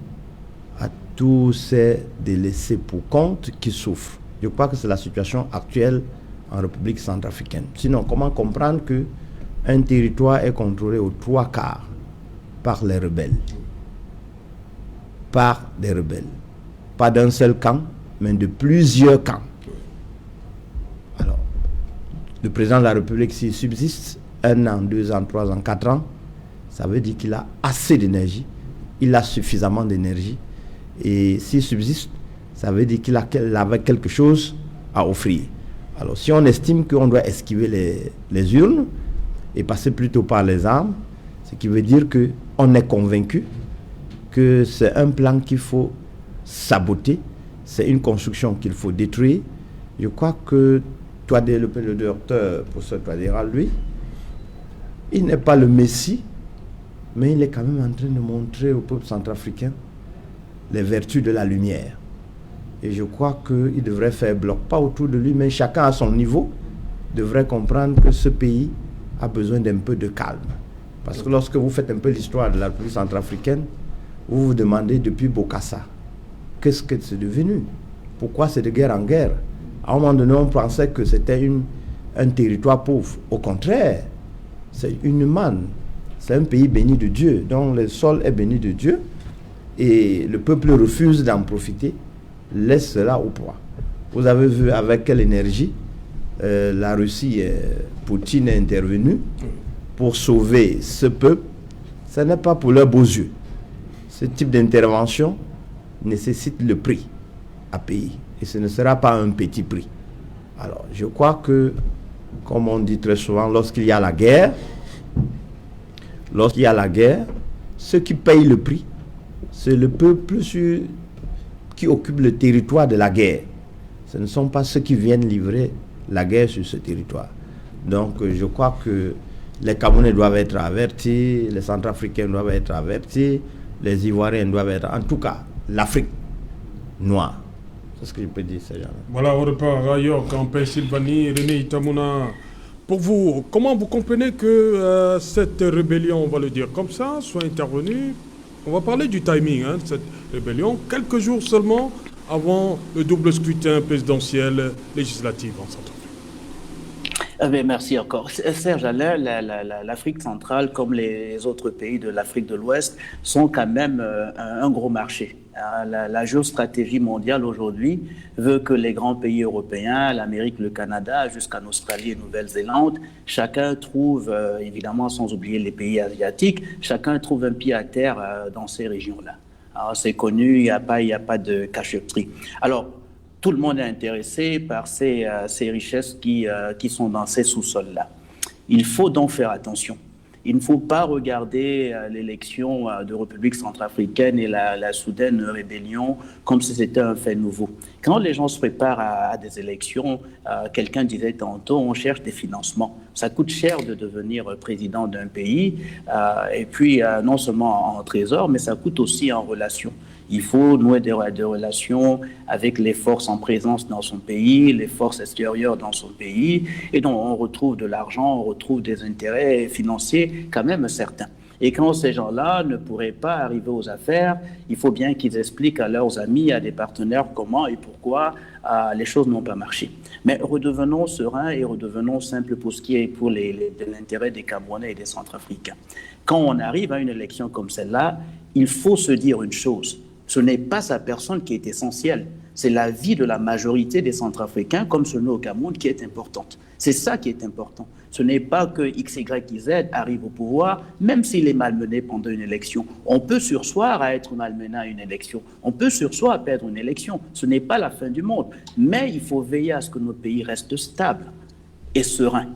à tous ces délaissés pour compte qui souffrent. Je crois que c'est la situation actuelle en République centrafricaine. Sinon, comment comprendre que un territoire est contrôlé aux 3/4 par les rebelles. Par des rebelles. Pas d'un seul camp, mais de plusieurs camps. Alors, le président de la République, s'il subsiste 1 an, 2 ans, 3 ans, 4 ans, ça veut dire qu'il a assez d'énergie, il a suffisamment d'énergie. Et s'il subsiste, ça veut dire qu'il avait quelque chose à offrir. Alors, si on estime qu'on doit esquiver les urnes et passer plutôt par les armes, ce qui veut dire qu'on est convaincu que c'est un plan qu'il faut saboter, c'est une construction qu'il faut détruire. Je crois que le docteur, professeur Touadéra, lui, il n'est pas le messie, mais il est quand même en train de montrer au peuple centrafricain les vertus de la lumière. Et je crois qu'il devrait faire bloc, pas autour de lui, mais chacun à son niveau devrait comprendre que ce pays a besoin d'un peu de calme. Parce que lorsque vous faites un peu l'histoire de la République centrafricaine, vous vous demandez depuis Bokassa, qu'est-ce que c'est devenu? Pourquoi c'est de guerre en guerre? À un moment donné, on pensait que c'était un territoire pauvre. Au contraire, c'est une manne. C'est un pays béni de Dieu, dont le sol est béni de Dieu. Et le peuple refuse d'en profiter, laisse cela au poids. Vous avez vu avec quelle énergie la Russie, Poutine est intervenu pour sauver ce peuple. Ce n'est pas pour leurs beaux yeux. Ce type d'intervention nécessite le prix à payer. Et ce ne sera pas un petit prix. Alors, je crois que, comme on dit très souvent, lorsqu'il y a la guerre, ceux qui payent le prix, c'est le peuple qui occupe le territoire de la guerre. Ce ne sont pas ceux qui viennent livrer la guerre sur ce territoire. Donc, je crois que les Camerounais doivent être avertis, les Centrafricains doivent être avertis, les Ivoiriens doivent être... En tout cas, l'Afrique noire. C'est ce que je peux dire, ces gens-là. Voilà, on repart à York, en Pennsylvanie. René Itamouna, pour vous, comment vous comprenez que cette rébellion, on va le dire comme ça, soit intervenue? On va parler du timing de cette rébellion, quelques jours seulement avant le double scrutin présidentiel législatif en Centrafrique. Merci encore. Serge Alain, l'Afrique centrale, comme les autres pays de l'Afrique de l'Ouest, sont quand même un gros marché. La géostratégie mondiale aujourd'hui veut que les grands pays européens, l'Amérique, le Canada, jusqu'en Australie et Nouvelle-Zélande, chacun trouve, évidemment sans oublier les pays asiatiques, chacun trouve un pied à terre dans ces régions-là. Alors c'est connu, il n'y a pas de cachotterie. Alors, tout le monde est intéressé par ces richesses qui sont dans ces sous-sols-là. Il faut donc faire attention. Il ne faut pas regarder l'élection de République centrafricaine et la soudaine rébellion comme si c'était un fait nouveau. Quand les gens se préparent à des élections, quelqu'un disait tantôt, on cherche des financements. Ça coûte cher de devenir président d'un pays, et puis non seulement en trésor, mais ça coûte aussi en relations. Il faut nouer des relations avec les forces en présence dans son pays, les forces extérieures dans son pays, et donc on retrouve de l'argent, on retrouve des intérêts financiers quand même certains. Et quand ces gens-là ne pourraient pas arriver aux affaires, il faut bien qu'ils expliquent à leurs amis, à des partenaires comment et pourquoi les choses n'ont pas marché. Mais redevenons sereins et redevenons simples pour ce qui est pour l'intérêt des Camerounais et des Centrafricains. Quand on arrive à une élection comme celle-là, il faut se dire une chose. Ce n'est pas sa personne qui est essentielle, c'est la vie de la majorité des Centrafricains, comme celui au Cameroun, qui est importante. C'est ça qui est important. Ce n'est pas que X, Y, Z arrive au pouvoir, même s'il est malmené pendant une élection. On peut sursoir à être malmené à une élection. On peut sursoir à perdre une élection. Ce n'est pas la fin du monde. Mais il faut veiller à ce que notre pays reste stable et serein.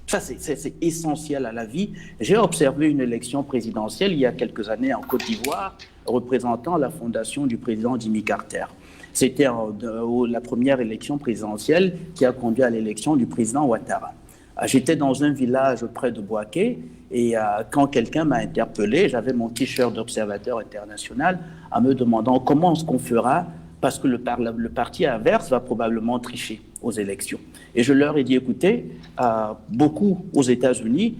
Ça, c'est essentiel à la vie. J'ai observé une élection présidentielle il y a quelques années en Côte d'Ivoire, représentant la fondation du président Jimmy Carter. C'était la première élection présidentielle qui a conduit à l'élection du président Ouattara. J'étais dans un village près de Bouaké et quand quelqu'un m'a interpellé, j'avais mon t-shirt d'observateur international en me demandant comment est-ce qu'on fera parce que le parti adverse va probablement tricher aux élections. Et je leur ai dit, écoutez, beaucoup aux États-Unis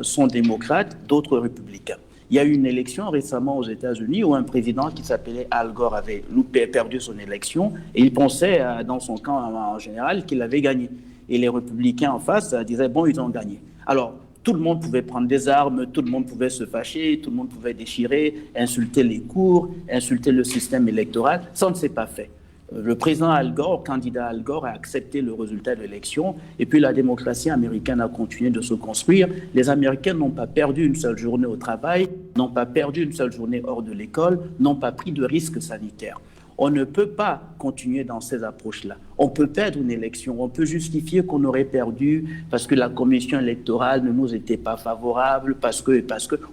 sont démocrates, d'autres républicains. Il y a eu une élection récemment aux États-Unis où un président qui s'appelait Al Gore avait perdu son élection et il pensait dans son camp en général qu'il avait gagné. Et les républicains en face disaient, bon, ils ont gagné. Alors, tout le monde pouvait prendre des armes, tout le monde pouvait se fâcher, tout le monde pouvait déchirer, insulter les cours, insulter le système électoral. Ça ne s'est pas fait. Le président Al Gore, candidat Al Gore, a accepté le résultat de l'élection et puis la démocratie américaine a continué de se construire. Les Américains n'ont pas perdu une seule journée au travail, n'ont pas perdu une seule journée hors de l'école, n'ont pas pris de risques sanitaires. On ne peut pas continuer dans ces approches-là. On peut perdre une élection, on peut justifier qu'on aurait perdu parce que la commission électorale ne nous était pas favorable, parce que,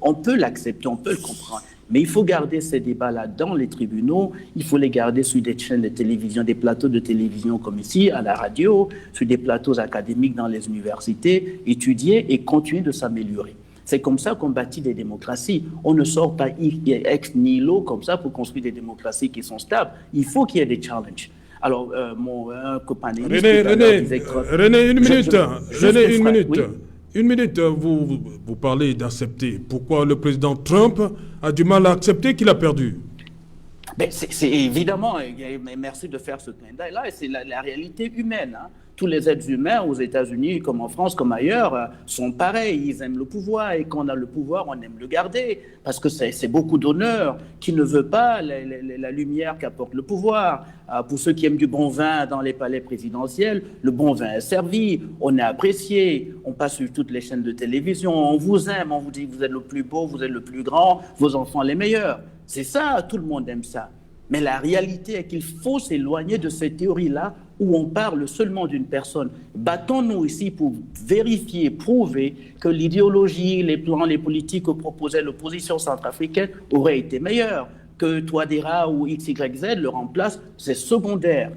on peut l'accepter, on peut le comprendre. Mais il faut garder ces débats-là dans les tribunaux, il faut les garder sur des chaînes de télévision, des plateaux de télévision comme ici, à la radio, sur des plateaux académiques dans les universités, étudier et continuer de s'améliorer. C'est comme ça qu'on bâtit des démocraties. On ne sort pas ex nihilo comme ça pour construire des démocraties qui sont stables. Il faut qu'il y ait des challenges. Alors, mon copain... René, une minute. René, une minute. Oui. Une minute, vous parlez d'accepter. Pourquoi le président Trump a du mal à accepter qu'il a perdu? Ben, c'est évidemment, merci de faire ce clin d'œil-là, c'est la réalité humaine. Hein. Tous les êtres humains aux États-Unis, comme en France, comme ailleurs, sont pareils. Ils aiment le pouvoir et quand on a le pouvoir, on aime le garder parce que c'est beaucoup d'honneur. Qui ne veut pas la lumière qu'apporte le pouvoir? Pour ceux qui aiment du bon vin dans les palais présidentiels, le bon vin est servi, on est apprécié, on passe sur toutes les chaînes de télévision, on vous aime, on vous dit que vous êtes le plus beau, vous êtes le plus grand, vos enfants les meilleurs. C'est ça, tout le monde aime ça. Mais la réalité est qu'il faut s'éloigner de ces théories-là où on parle seulement d'une personne. Battons-nous ici pour vérifier, prouver que l'idéologie, les plans, les politiques que proposait l'opposition centrafricaine auraient été meilleurs. Que Touadéra ou XYZ le remplace, c'est secondaire.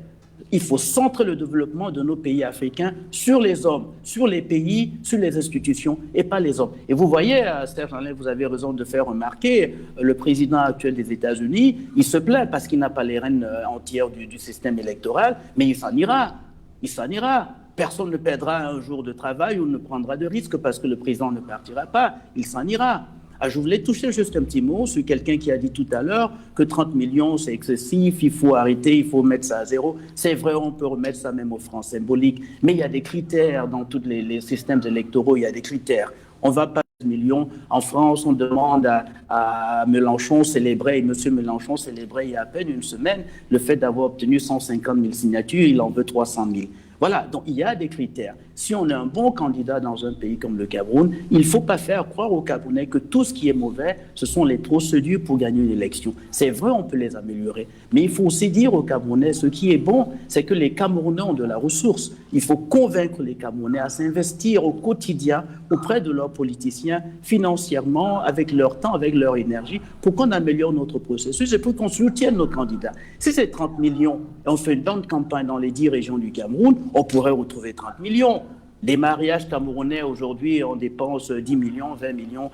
Il faut centrer le développement de nos pays africains sur les hommes, sur les pays, sur les institutions et pas les hommes. Et vous voyez, Stéphane, vous avez raison de faire remarquer, le président actuel des États-Unis, il se plaint parce qu'il n'a pas les rênes entières du système électoral, mais il s'en ira. Il s'en ira. Personne ne perdra un jour de travail ou ne prendra de risque parce que le président ne partira pas. Il s'en ira. Ah, je voulais toucher juste un petit mot sur quelqu'un qui a dit tout à l'heure que 30 millions c'est excessif, il faut arrêter, il faut mettre ça à zéro. C'est vrai, on peut remettre ça même aux francs symboliques, mais il y a des critères dans tous les systèmes électoraux, il y a des critères. On va pas 10 millions. En France, on demande à Mélenchon célébrer, et M. Mélenchon célébrait il y a à peine une semaine le fait d'avoir obtenu 150 000 signatures, il en veut 300 000. Voilà, donc il y a des critères. Si on est un bon candidat dans un pays comme le Cameroun, il ne faut pas faire croire aux Camerounais que tout ce qui est mauvais, ce sont les procédures pour gagner une élection. C'est vrai, on peut les améliorer. Mais il faut aussi dire aux Camerounais, ce qui est bon, c'est que les Camerounais ont de la ressource. Il faut convaincre les Camerounais à s'investir au quotidien auprès de leurs politiciens, financièrement, avec leur temps, avec leur énergie, pour qu'on améliore notre processus et pour qu'on soutienne nos candidats. Si c'est 30 millions et on fait une bonne campagne dans les 10 régions du Cameroun, on pourrait retrouver 30 millions. Les mariages camerounais, aujourd'hui, on dépense 10 millions, 20 millions.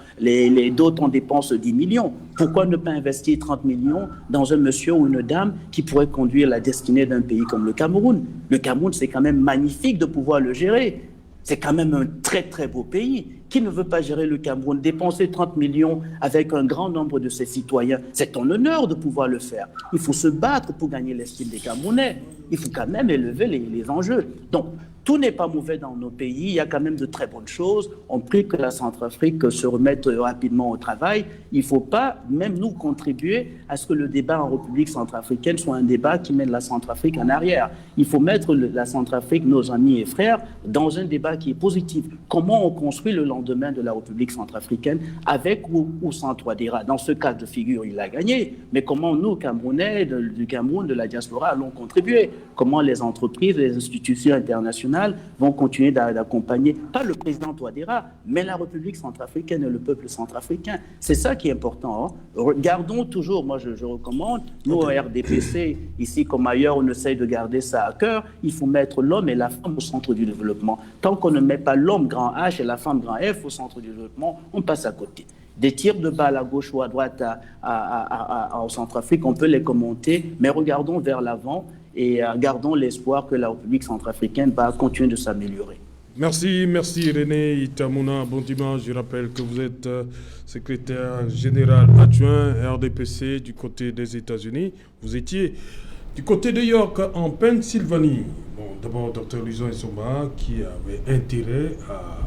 D'autres, on dépense 10 millions. Pourquoi ne pas investir 30 millions dans un monsieur ou une dame qui pourrait conduire la destinée d'un pays comme le Cameroun? Le Cameroun, c'est quand même magnifique de pouvoir le gérer. C'est quand même un très, très beau pays. Qui ne veut pas gérer le Cameroun? Dépenser 30 millions avec un grand nombre de ses citoyens, c'est un honneur de pouvoir le faire. Il faut se battre pour gagner l'estime des Camerounais. Il faut quand même élever les enjeux. Donc, tout n'est pas mauvais dans nos pays, il y a quand même de très bonnes choses. On prie que la Centrafrique se remette rapidement au travail. Il ne faut pas, même nous, contribuer à ce que le débat en République centrafricaine soit un débat qui mène la Centrafrique en arrière. Il faut mettre la Centrafrique, nos amis et frères, dans un débat qui est positif. Comment on construit le lendemain de la République centrafricaine avec ou sans Touadéra? Dans ce cas de figure, il a gagné. Mais comment nous, Camerounais, du Cameroun, de la diaspora, allons contribuer? Comment les entreprises, les institutions internationales vont continuer d'accompagner, pas le président Touadéra, mais la République centrafricaine et le peuple centrafricain. C'est ça qui est important. Hein. Gardons toujours, moi je recommande, nous au RDPC, ici comme ailleurs, on essaye de garder ça à cœur. Il faut mettre l'homme et la femme au centre du développement. Tant qu'on ne met pas l'homme grand H et la femme grand F au centre du développement, on passe à côté. Des tirs de balles à gauche ou à droite en Centrafrique, on peut les commenter, mais regardons vers l'avant et gardons l'espoir que la République centrafricaine va continuer de s'améliorer. Merci René Itamouna. Bon dimanche, je rappelle que vous êtes secrétaire général adjoint RDPC du côté des États-Unis. Vous étiez du côté de York, en Pennsylvanie. Bon, d'abord, Dr Louison Nsoma, qui avait intérêt à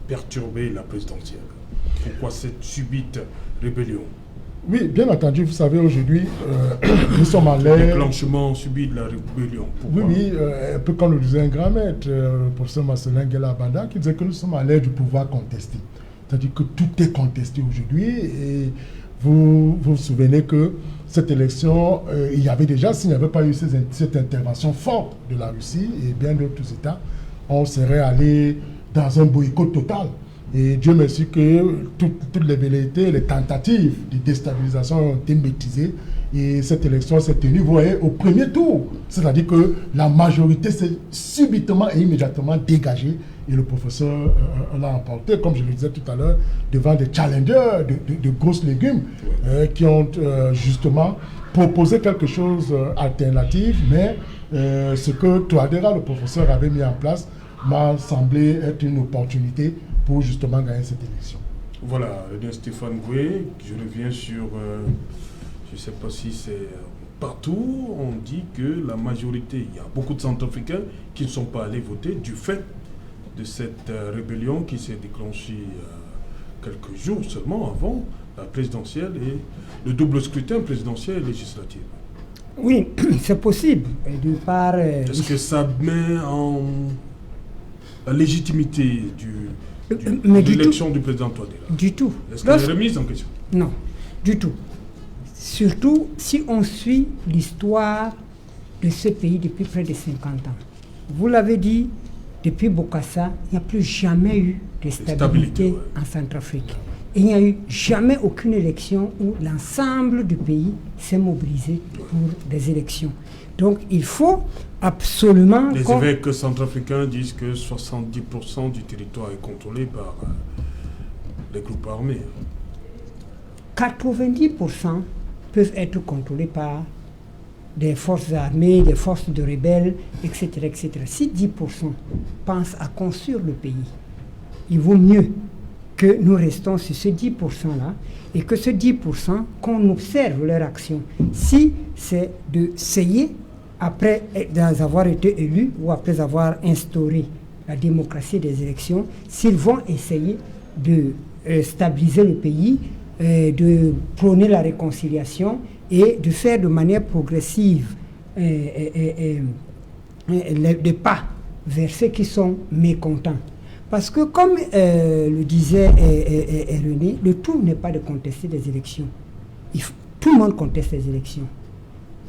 perturber la présidentielle? Pourquoi cette subite rébellion? Oui, bien entendu, vous savez, aujourd'hui, nous sommes à l'ère... Déclenchement subit de la rébellion. Pourquoi? Oui, un peu comme le disait un grand maître, le professeur Marcelin Guela-Banda, qui disait que nous sommes à l'ère du pouvoir contesté. C'est-à-dire que tout est contesté aujourd'hui. Et vous vous souvenez que cette élection, il y avait déjà, s'il n'y avait pas eu cette intervention forte de la Russie et bien d'autres États, on serait allé dans un boycott total. Et Dieu merci que toutes les velléités, les tentatives de déstabilisation ont été maîtrisées. Et cette élection s'est tenue, vous voyez, au premier tour. C'est-à-dire que la majorité s'est subitement et immédiatement dégagée. Et le professeur l'a emporté, comme je le disais tout à l'heure, devant des challengers de grosses légumes qui ont justement proposé quelque chose d'alternatif. Mais ce que Touadéra, le professeur, avait mis en place, m'a semblé être une opportunité pour justement gagner cette élection. Voilà, Stéphane Goué, je reviens sur, je ne sais pas si c'est partout, on dit que la majorité, il y a beaucoup de Centrafricains qui ne sont pas allés voter du fait de cette rébellion qui s'est déclenchée quelques jours seulement avant la présidentielle et le double scrutin présidentiel et législatif. Oui, c'est possible. Est-ce que ça met en la légitimité de l'élection du président Touadéra? Du tout. Est-ce qu'elle est remise en question? Non, du tout. Surtout si on suit l'histoire de ce pays depuis près de 50 ans. Vous l'avez dit, depuis Bokassa, il n'y a plus jamais eu de stabilité en Centrafrique. Et il n'y a eu jamais aucune élection où l'ensemble du pays s'est mobilisé pour des élections. Donc il faut absolument... Les évêques centrafricains disent que 70% du territoire est contrôlé par les groupes armés. 90% peuvent être contrôlés par des forces armées, des forces de rebelles, etc. etc. Si 10% pensent à construire le pays, il vaut mieux que nous restons sur ce 10%-là et que ce 10%, qu'on observe leur action. Si c'est d'essayer, après avoir été élus ou après avoir instauré la démocratie des élections, s'ils vont essayer de stabiliser le pays, de prôner la réconciliation et de faire de manière progressive des pas vers ceux qui sont mécontents. Parce que comme le disait René, le tout n'est pas de contester des élections. Tout le monde conteste les élections.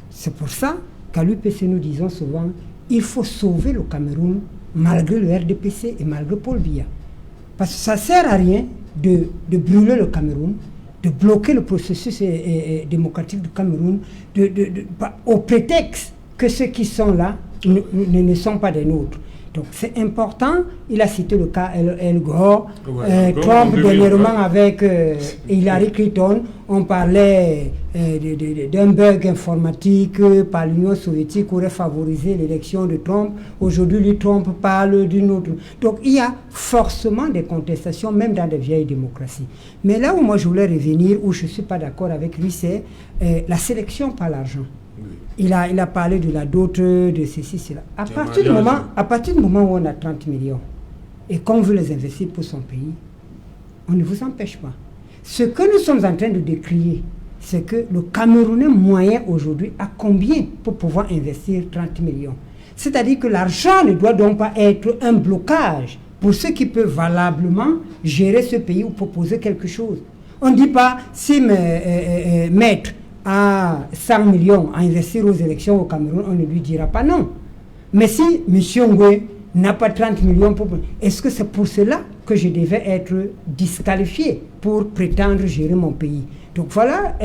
C'est pour ça qu'à l'UPC nous disons souvent, il faut sauver le Cameroun malgré le RDPC et malgré Paul Biya. Parce que ça ne sert à rien de brûler le Cameroun, de bloquer le processus démocratique du Cameroun, au prétexte que ceux qui sont là ne sont pas des nôtres. Donc c'est important, il a cité le cas El Gore, Trump dernièrement avec Hillary Clinton, on parlait d'un bug informatique par l'Union soviétique qui aurait favorisé l'élection de Trump. Aujourd'hui, Trump parle d'une autre. Donc il y a forcément des contestations, même dans des vieilles démocraties. Mais là où moi je voulais revenir, où je ne suis pas d'accord avec lui, c'est la sélection par l'argent. Il a parlé de la dot, de ceci, cela. À partir du moment où on a 30 millions et qu'on veut les investir pour son pays, on ne vous empêche pas. Ce que nous sommes en train de décrier, c'est que le Camerounais moyen aujourd'hui a combien pour pouvoir investir 30 millions? C'est-à-dire que l'argent ne doit donc pas être un blocage pour ceux qui peuvent valablement gérer ce pays ou proposer quelque chose. On ne dit pas, si maître à 100 millions à investir aux élections au Cameroun, on ne lui dira pas non. Mais si M. Ngoué n'a pas 30 millions, est-ce que c'est pour cela que je devais être disqualifié pour prétendre gérer mon pays? Donc voilà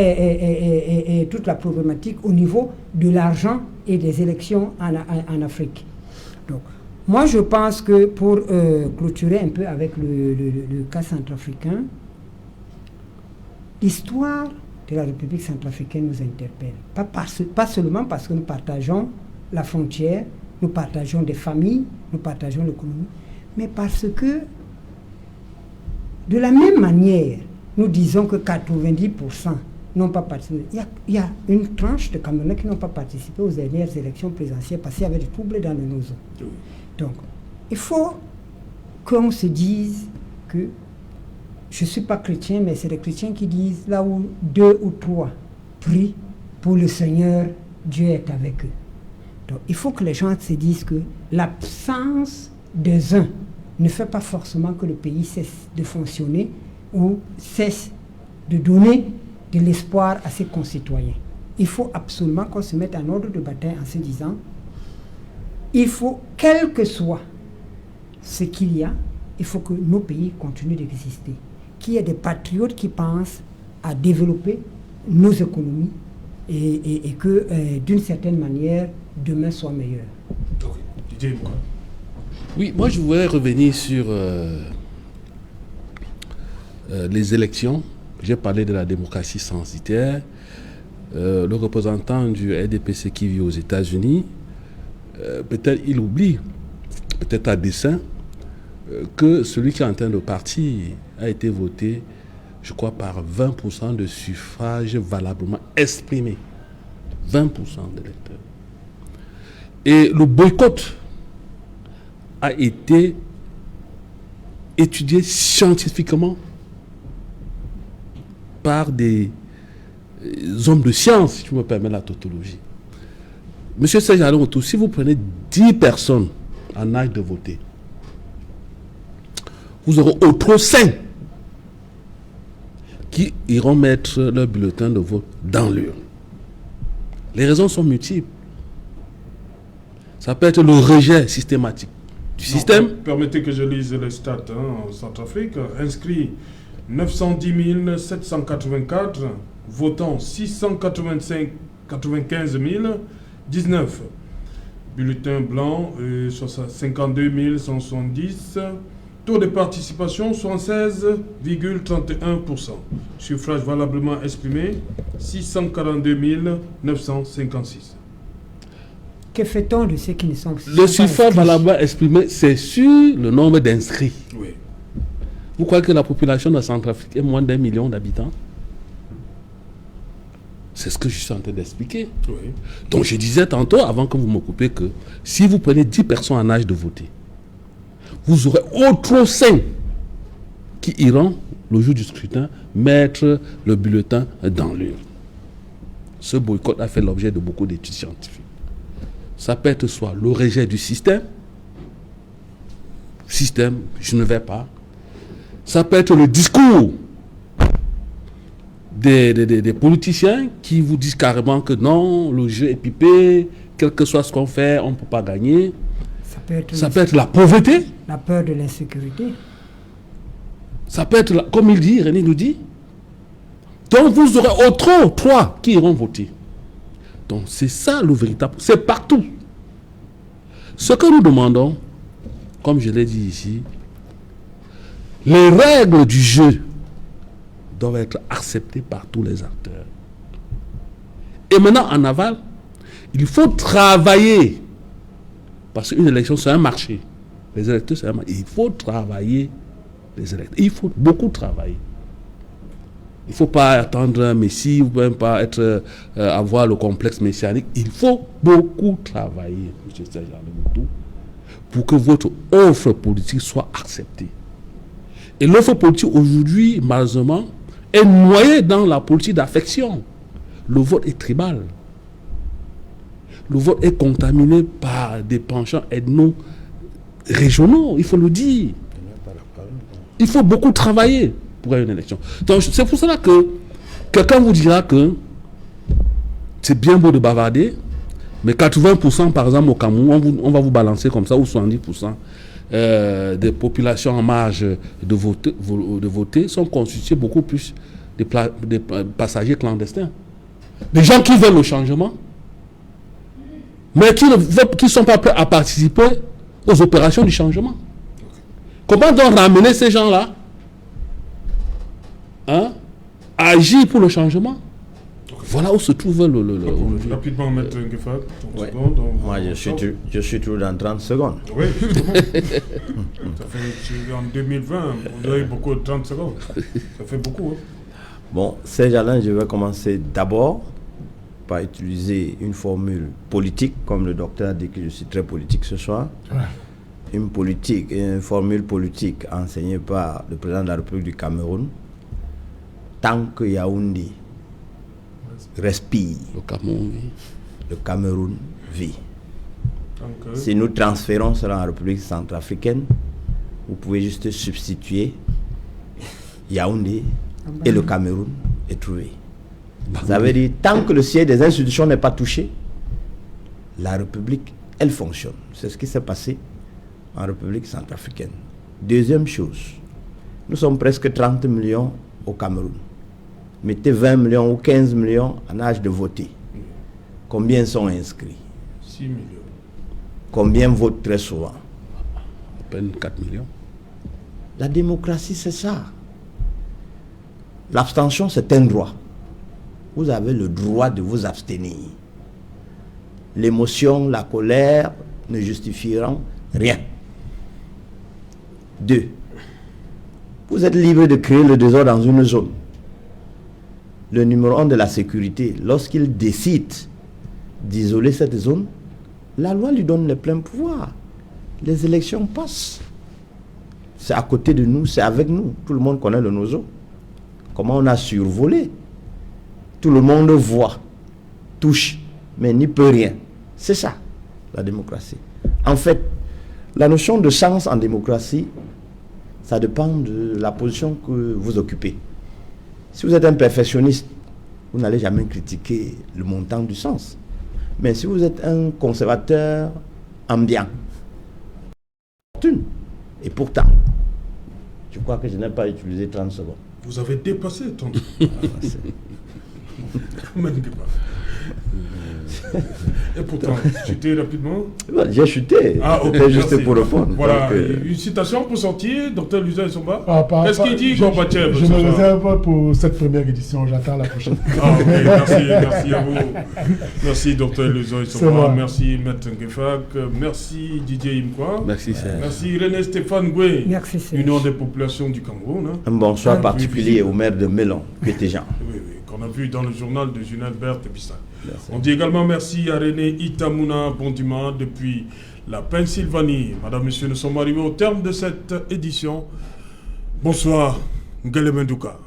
toute la problématique au niveau de l'argent et des élections en Afrique. Donc, moi je pense que pour clôturer un peu avec le cas centrafricain, l'histoire de la République centrafricaine nous interpelle. Pas seulement parce que nous partageons la frontière, nous partageons des familles, nous partageons l'économie, mais parce que de la même manière, nous disons que 90% n'ont pas participé. Il y a une tranche de Camerounais qui n'ont pas participé aux dernières élections présidentielles parce qu'il y avait des troubles dans nos zones. Donc, il faut qu'on se dise que je ne suis pas chrétien, mais c'est les chrétiens qui disent là où 2 ou 3 prient pour le Seigneur, Dieu est avec eux. Donc il faut que les gens se disent que l'absence des uns ne fait pas forcément que le pays cesse de fonctionner ou cesse de donner de l'espoir à ses concitoyens. Il faut absolument qu'on se mette en ordre de bataille en se disant il faut, quel que soit ce qu'il y a, il faut que nos pays continuent d'exister. Qu'il y ait des patriotes qui pensent à développer nos économies et que d'une certaine manière, demain soit meilleur. Oui, moi je voudrais revenir sur les élections. J'ai parlé de la démocratie censitaire. Le représentant du RDPC qui vit aux États-Unis, peut-être il oublie, peut-être à dessein, que celui qui est en train de partir a été voté, je crois, par 20% de suffrages valablement exprimés. 20% d'électeurs. Et le boycott a été étudié scientifiquement par des hommes de science, si tu me permets la tautologie. Monsieur Serge Alain Autou, si vous prenez 10 personnes en âge de voter, vous aurez au trop 5 qui iront mettre leur bulletin de vote dans l'urne. Les raisons sont multiples. Ça peut être le rejet systématique du système. Permettez que je lise les stats en Centrafrique. Inscrits 910 784, votants 695 019, bulletins blancs 52 170, taux de participation 76,31%, suffrage valablement exprimé 642 956. Que fait-on de ceux qui ne sont pas Le suffrage valablement exprimé, c'est sur le nombre d'inscrits. Oui. Vous croyez que la population de Centrafrique est moins d'1 million d'habitants? C'est ce que je suis en train d'expliquer. Oui. Donc je disais tantôt, avant que vous me coupiez, que si vous prenez 10 personnes en âge de voter, vous aurez au trop 5 qui iront, le jour du scrutin, mettre le bulletin dans l'urne. Ce boycott a fait l'objet de beaucoup d'études scientifiques. Ça peut être soit le rejet du système, je ne vais pas. Ça peut être le discours des politiciens qui vous disent carrément que non, le jeu est pipé, quel que soit ce qu'on fait, on ne peut pas gagner. Ça peut être la pauvreté. La peur de l'insécurité. Ça peut être, comme il dit, René nous dit. Donc vous aurez au trop 3 qui iront voter. Donc c'est ça le véritable. C'est partout. Ce que nous demandons, comme je l'ai dit ici, les règles du jeu doivent être acceptées par tous les acteurs. Et maintenant, en aval, il faut travailler. Parce qu'une élection, c'est un marché. Les électeurs, c'est un marché. Il faut travailler les électeurs. Il faut beaucoup travailler. Il ne faut pas attendre un messie, ou même pas avoir le complexe messianique. Il faut beaucoup travailler, M. Serge Alain Autou, pour que votre offre politique soit acceptée. Et l'offre politique aujourd'hui, malheureusement, est noyée dans la politique d'affection. Le vote est tribal. Le vote est contaminé par des penchants ethno-régionaux, il faut le dire. Il faut beaucoup travailler pour une élection. Donc c'est pour cela que quelqu'un vous dira que c'est bien beau de bavarder, mais 80% par exemple au Cameroun, on va vous balancer comme ça, ou 70%. Des populations en marge de voter sont constituées beaucoup plus des passagers clandestins. Des gens qui veulent le changement, mais qui ne sont pas prêts à participer aux opérations du changement. Comment donc ramener ces gens-là à agir pour le changement? Voilà où se trouve le rapidement, Maître Nguefa, ouais. Moi, je suis toujours dans 30 secondes. Oui, justement. Ça fait, en 2020, vous avez beaucoup de 30 secondes. Ça fait beaucoup. Hein. Bon, Serge Alain, je vais commencer d'abord par utiliser une formule politique, comme le docteur a dit que je suis très politique ce soir. Ouais. une politique, une formule politique enseignée par le président de la République du Cameroun. Tant que Yaoundé respire, le Cameroun vit. Si nous transférons cela en République centrafricaine, vous pouvez juste substituer Yaoundé et le Cameroun est trouvé. Ça veut dire, tant que le siège des institutions n'est pas touché, la République, elle fonctionne. C'est ce qui s'est passé en République centrafricaine. Deuxième chose, nous sommes presque 30 millions au Cameroun. Mettez 20 millions ou 15 millions en âge de voter. Combien sont inscrits? 6 millions. Combien votent très souvent? À peine 4 millions. La démocratie, c'est ça. L'abstention, c'est un droit. Vous avez le droit de vous abstenir. L'émotion, la colère ne justifieront rien. 2. Vous êtes libre de créer le désordre dans une zone. Le numéro 1 de la sécurité, lorsqu'il décide d'isoler cette zone, la loi lui donne les pleins pouvoirs. Les élections passent. C'est à côté de nous, c'est avec nous. Tout le monde connaît le Nozo. Comment on a survolé. Tout le monde voit, touche, mais n'y peut rien. C'est ça, la démocratie. En fait, la notion de sens en démocratie, ça dépend de la position que vous occupez. Si vous êtes un perfectionniste, vous n'allez jamais critiquer le montant du sens. Mais si vous êtes un conservateur ambiant, et pourtant, je crois que je n'ai pas utilisé 30 secondes. Vous avez dépassé ton... Et pourtant, chuté rapidement. J'ai chuté. Ah, ok, juste merci. Pour répondre. Voilà, donc, une citation pour sortir, Dr Lusa Issomba. Qu'est-ce qu'il dit, Gorbatchev? Je me réserve pour cette première édition, j'attends la prochaine. Ah, ok, merci à vous. Merci, Dr Lusa Issomba. Merci, Maître Ngefak. Merci, Didier Imkwa. Merci, Serge. Merci, René Stéphane Goué. Merci, Serge. Union des populations du Cameroun. Un bonsoir particulier au maire de Mélon, Pétéjean. Oui, qu'on a vu dans le journal de Junelbert Bissay. On dit également merci à René Itamouna Bondima depuis la Pennsylvanie. Madame, Monsieur, nous sommes arrivés au terme de cette édition. Bonsoir, Ngele Menduka.